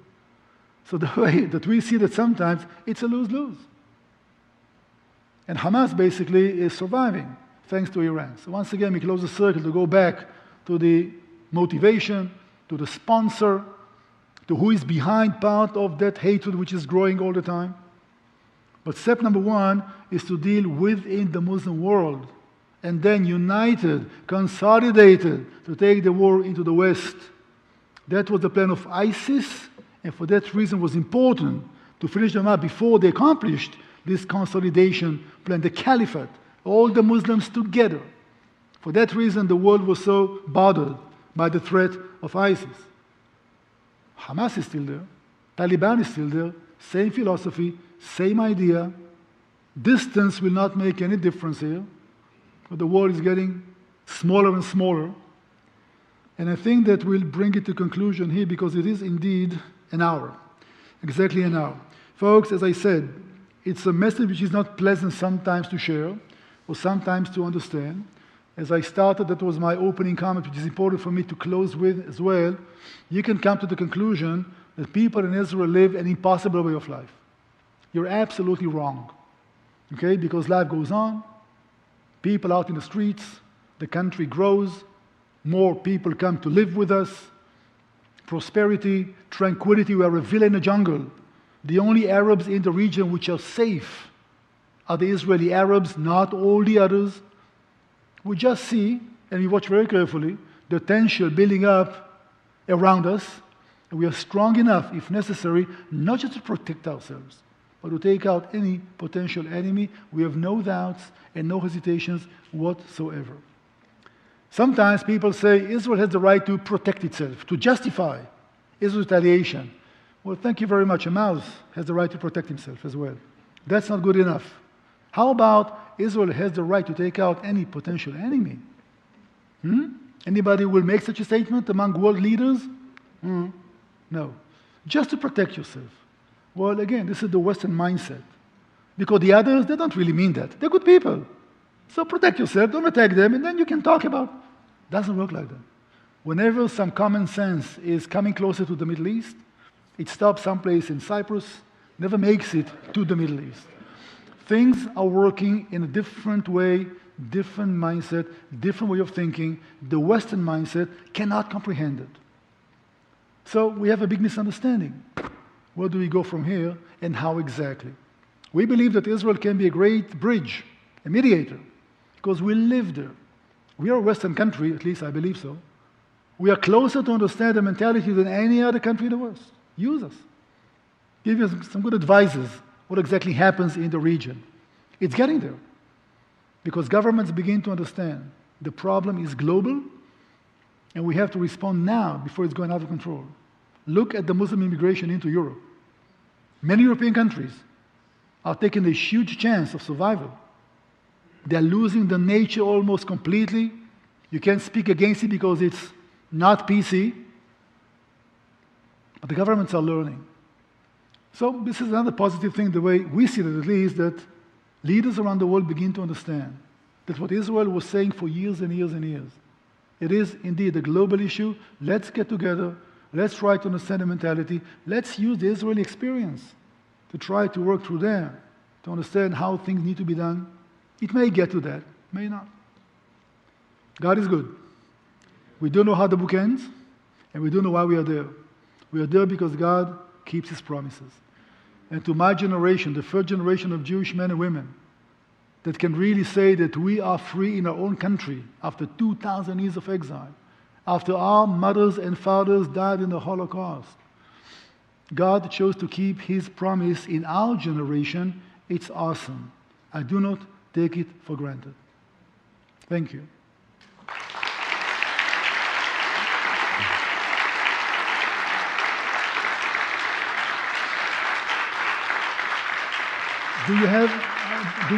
So the way that we see that sometimes it's a lose-lose. And Hamas basically is surviving thanks to Iran. So once again, we close the circle to go back to the motivation, to the sponsor, to who is behind part of that hatred which is growing all the time. But step number one is to deal within the Muslim world, and then united, consolidated, to take the war into the West. That was the plan of ISIS, and for that reason it was important to finish them up before they accomplished this consolidation plan, the caliphate, all the Muslims together. For that reason the world was so bothered by the threat of ISIS. Hamas is still there, Taliban is still there, same philosophy, same idea. Distance will not make any difference here. But the world is getting smaller and smaller. And I think that we'll bring it to conclusion here because it is indeed an hour, exactly an hour. Folks, as I said, it's a message which is not pleasant sometimes to share or sometimes to understand. As I started, that was my opening comment, which is important for me to close with as well. You can come to the conclusion that people in Israel live an impossible way of life. You're absolutely wrong, okay? Because life goes on, people out in the streets, the country grows, more people come to live with us, prosperity, tranquility. We are a villa in the jungle. The only Arabs in the region which are safe are the Israeli Arabs, not all the others. We just see, and we watch very carefully, the tension building up around us, and we are strong enough, if necessary, not just to protect ourselves, but to take out any potential enemy. We have no doubts and no hesitations whatsoever. Sometimes people say Israel has the right to protect itself, to justify Israel's retaliation. Well, thank you very much. A mouse has the right to protect himself as well. That's not good enough. How about Israel has the right to take out any potential enemy? Anybody will make such a statement among world leaders? No. Just to protect yourself. Well, again, this is the Western mindset. Because the others, they don't really mean that. They're good people. So protect yourself, don't attack them, and then you can talk about it. Doesn't work like that. Whenever some common sense is coming closer to the Middle East, it stops someplace in Cyprus, never makes it to the Middle East. Things are working in a different way, different mindset, different way of thinking. The Western mindset cannot comprehend it. So we have a big misunderstanding. Where do we go from here, and how exactly? We believe that Israel can be a great bridge, a mediator, because we live there. We are a Western country, at least I believe so. We are closer to understand the mentality than any other country in the West. Use us. Give you some good advices what exactly happens in the region. It's getting there. Because governments begin to understand the problem is global, and we have to respond now before it's going out of control. Look at the Muslim immigration into Europe. Many European countries are taking a huge chance of survival. They're losing the nature almost completely. You can't speak against it because it's not PC. But the governments are learning. So this is another positive thing, the way we see it at least, that leaders around the world begin to understand that what Israel was saying for years and years and years, it is indeed a global issue. Let's get together. Let's try to understand the mentality. Let's use the Israeli experience to try to work through there, to understand how things need to be done. It may get to that, may not. God is good. We don't know how the book ends, and we don't know why we are there. We are there because God keeps His promises. And to my generation, the third generation of Jewish men and women, that can really say that we are free in our own country after 2,000 years of exile, after our mothers and fathers died in the Holocaust. God chose to keep His promise in our generation. It's awesome. I do not take it for granted. Thank you. Do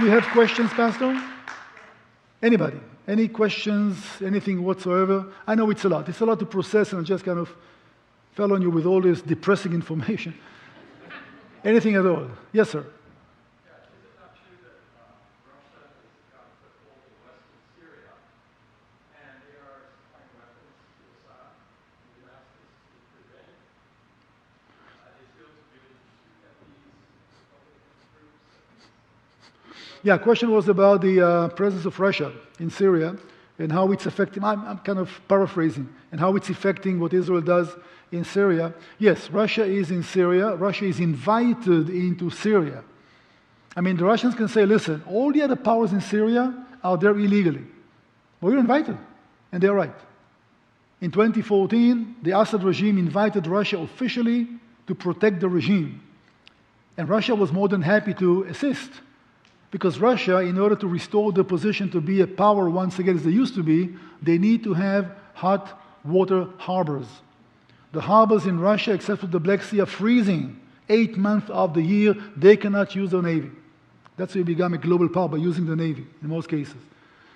we have questions, Pastor? Anybody? Any questions? Anything whatsoever? I know it's a lot. It's a lot to process, and I just kind of fell on you with all this depressing information. Anything at all? Yes, sir. Yeah, question was about the presence of Russia in Syria and how it's affecting, I'm kind of paraphrasing, and how it's affecting what Israel does in Syria. Yes, Russia is in Syria. Russia is invited into Syria. I mean, the Russians can say, listen, all the other powers in Syria are there illegally. Well, we're invited, and they're right. In 2014, the Assad regime invited Russia officially to protect the regime. And Russia was more than happy to assist. Because Russia, in order to restore the position to be a power once again as they used to be, they need to have hot water harbors. The harbors in Russia, except for the Black Sea, are freezing. 8 months of the year, they cannot use their navy. That's why you become a global power, by using the navy, in most cases.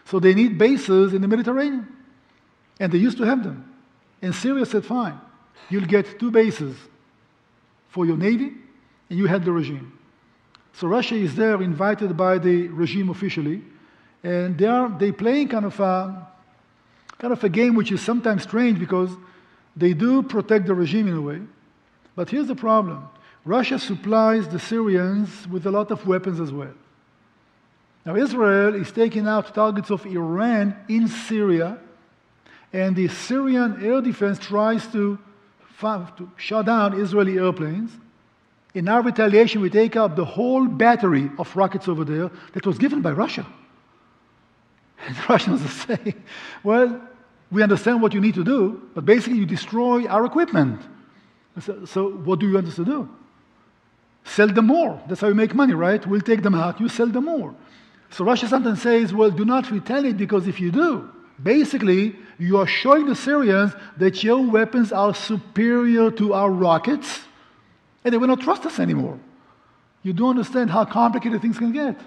So they need bases in the Mediterranean. And they used to have them. And Syria said, fine, you'll get 2 bases for your navy, and you have the regime. So Russia is there, invited by the regime officially, and they playing kind of a game which is sometimes strange because they do protect the regime in a way. But here's the problem. Russia supplies the Syrians with a lot of weapons as well. Now Israel is taking out targets of Iran in Syria, and the Syrian air defense tries to shut down Israeli airplanes. In our retaliation, we take out the whole battery of rockets over there that was given by Russia. And the Russians are saying, well, we understand what you need to do, but basically you destroy our equipment. So what do you want us to do? Sell them more. That's how you make money, right? We'll take them out, you sell them more. So Russia sometimes says, well, do not retaliate, because if you do, basically you are showing the Syrians that your weapons are superior to our rockets, and they will not trust us anymore. You don't understand how complicated things can get.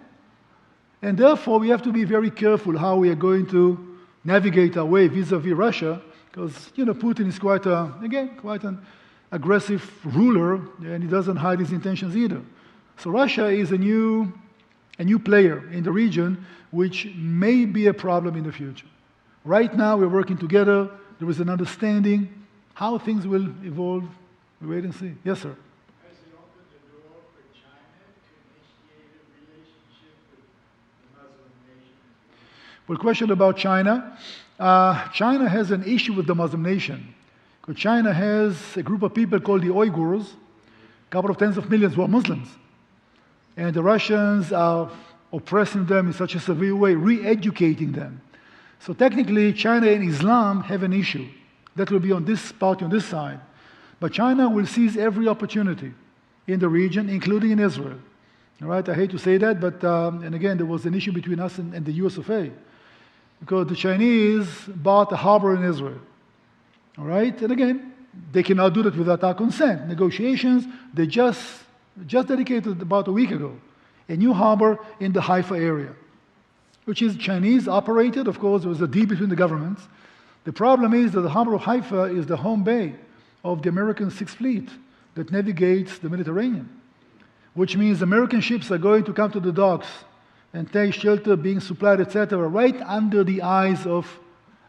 And therefore, we have to be very careful how we are going to navigate our way vis-a-vis Russia, because, Putin is quite an aggressive ruler, and he doesn't hide his intentions either. So Russia is a new player in the region, which may be a problem in the future. Right now, we're working together. There is an understanding. How things will evolve, we wait and see. Yes, sir. Well, question about China. China has an issue with the Muslim nation. Because China has a group of people called the Uyghurs, a couple of tens of millions who are Muslims. And the Russians are oppressing them in such a severe way, re-educating them. So technically, China and Islam have an issue. That will be on this party, on this side. But China will seize every opportunity in the region, including in Israel. All right, I hate to say that, but, and again, there was an issue between us and the US of A. Because the Chinese bought a harbor in Israel. All right, and again, they cannot do that without our consent. Negotiations, they just dedicated about a week ago, a new harbor in the Haifa area, which is Chinese operated. Of course, there was a deal between the governments. The problem is that the harbor of Haifa is the home bay of the American Sixth Fleet that navigates the Mediterranean, which means American ships are going to come to the docks and take shelter, being supplied, etc., right under the eyes of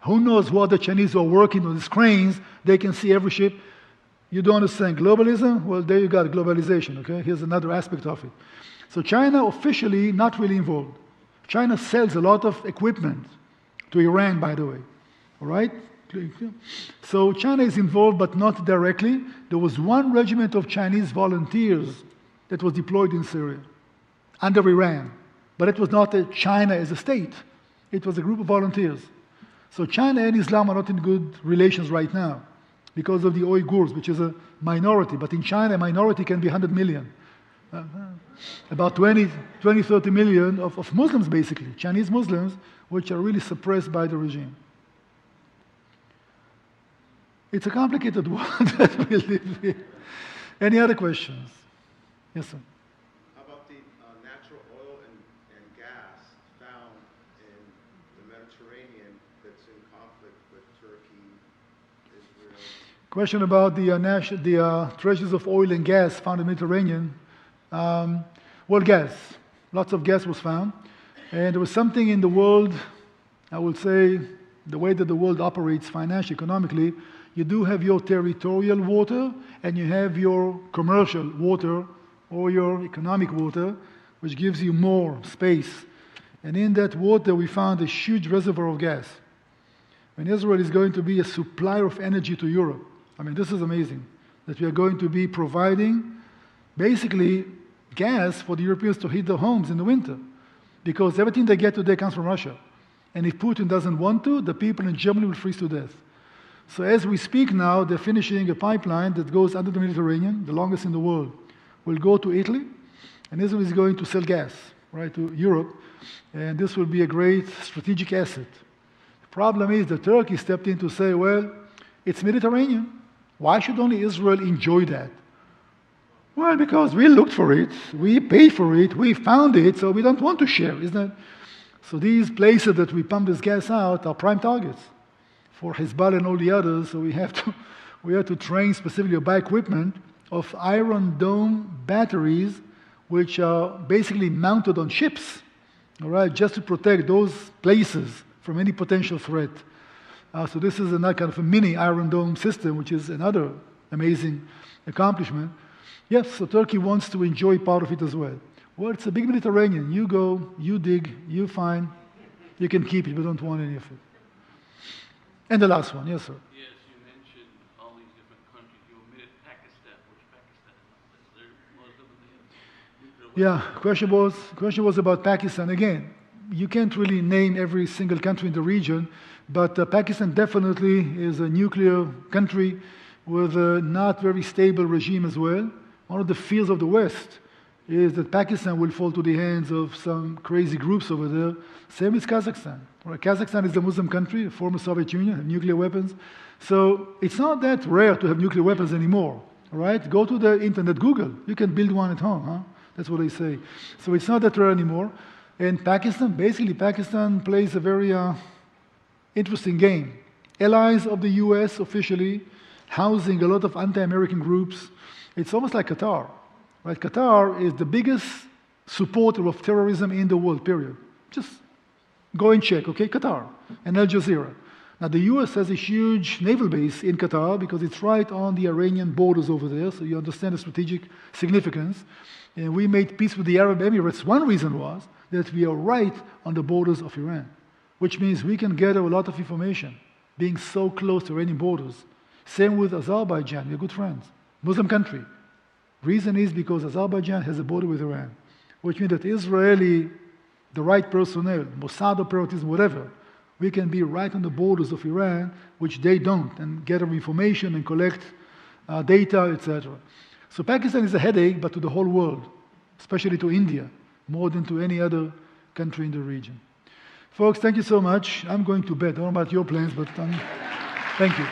who knows what the Chinese who are working on these cranes. They can see every ship. You don't understand globalism? Well, there you got globalization, okay? Here's another aspect of it. So China officially not really involved. China sells a lot of equipment to Iran, by the way, all right? So China is involved, but not directly. There was one regiment of Chinese volunteers that was deployed in Syria under Iran. But it was not China as a state. It was a group of volunteers. So China and Islam are not in good relations right now because of the Uyghurs, which is a minority. But in China, a minority can be 100 million. About 20, 30 million of Muslims, basically, Chinese Muslims, which are really suppressed by the regime. It's a complicated world that we live in. Any other questions? Yes, sir.
How about the natural oil and gas found in the
Question about the treasures of oil and gas found in the Mediterranean. Well, gas. Lots of gas was found. And there was something in the world, I would say, the way that the world operates financially, economically, you do have your territorial water and you have your commercial water or your economic water, which gives you more space. And in that water, we found a huge reservoir of gas. And Israel is going to be a supplier of energy to Europe. I mean, this is amazing, that we are going to be providing basically gas for the Europeans to heat their homes in the winter, because everything they get today comes from Russia. And if Putin doesn't want to, the people in Germany will freeze to death. So as we speak now, they're finishing a pipeline that goes under the Mediterranean, the longest in the world, will go to Italy, and Israel is going to sell gas, right, to Europe, and this will be a great strategic asset. The problem is that Turkey stepped in to say, well, it's Mediterranean. Why should only Israel enjoy that? Well, because we looked for it, we paid for it, we found it, so we don't want to share, isn't it? So these places that we pump this gas out are prime targets for Hezbollah and all the others, so we have to train specifically or buy equipment of Iron Dome batteries, which are basically mounted on ships, all right, just to protect those places from any potential threat. So this is another kind of a mini Iron Dome system, which is another amazing accomplishment. Yes, so Turkey wants to enjoy part of it as well. Well, it's a big Mediterranean. You go, you dig, you find, you can keep it, we don't want any of it. And the last one, yes, sir.
Yes, you mentioned all these different countries. You omitted Pakistan, which Pakistan is they're Muslim.
Yeah, question was about Pakistan. Again, you can't really name every single country in the region, but Pakistan definitely is a nuclear country with a not very stable regime as well. One of the fears of the West is that Pakistan will fall to the hands of some crazy groups over there. Same with Kazakhstan. Right? Kazakhstan is a Muslim country, a former Soviet Union, have nuclear weapons. So it's not that rare to have nuclear weapons anymore. Right? Go to the internet, Google. You can build one at home. Huh? That's what they say. So it's not that rare anymore. And Pakistan, basically Pakistan plays a very interesting game. Allies of the US officially, housing a lot of anti-American groups. It's almost like Qatar. Right? Qatar is the biggest supporter of terrorism in the world, period. Just go and check, okay? Qatar and Al Jazeera. Now, the US has a huge naval base in Qatar because it's right on the Iranian borders over there, so you understand the strategic significance. And we made peace with the Arab Emirates. One reason was that we are right on the borders of Iran, which means we can gather a lot of information, being so close to Iranian borders. Same with Azerbaijan, we're good friends. Muslim country. Reason is because Azerbaijan has a border with Iran, which means that Israeli, the right personnel, Mossad operatives, whatever, we can be right on the borders of Iran, which they don't, and gather information and collect data, etc. So Pakistan is a headache, but to the whole world, especially to India, more than to any other country in the region. Folks, thank you so much. I'm going to bed. I don't know about your plans, but thank you.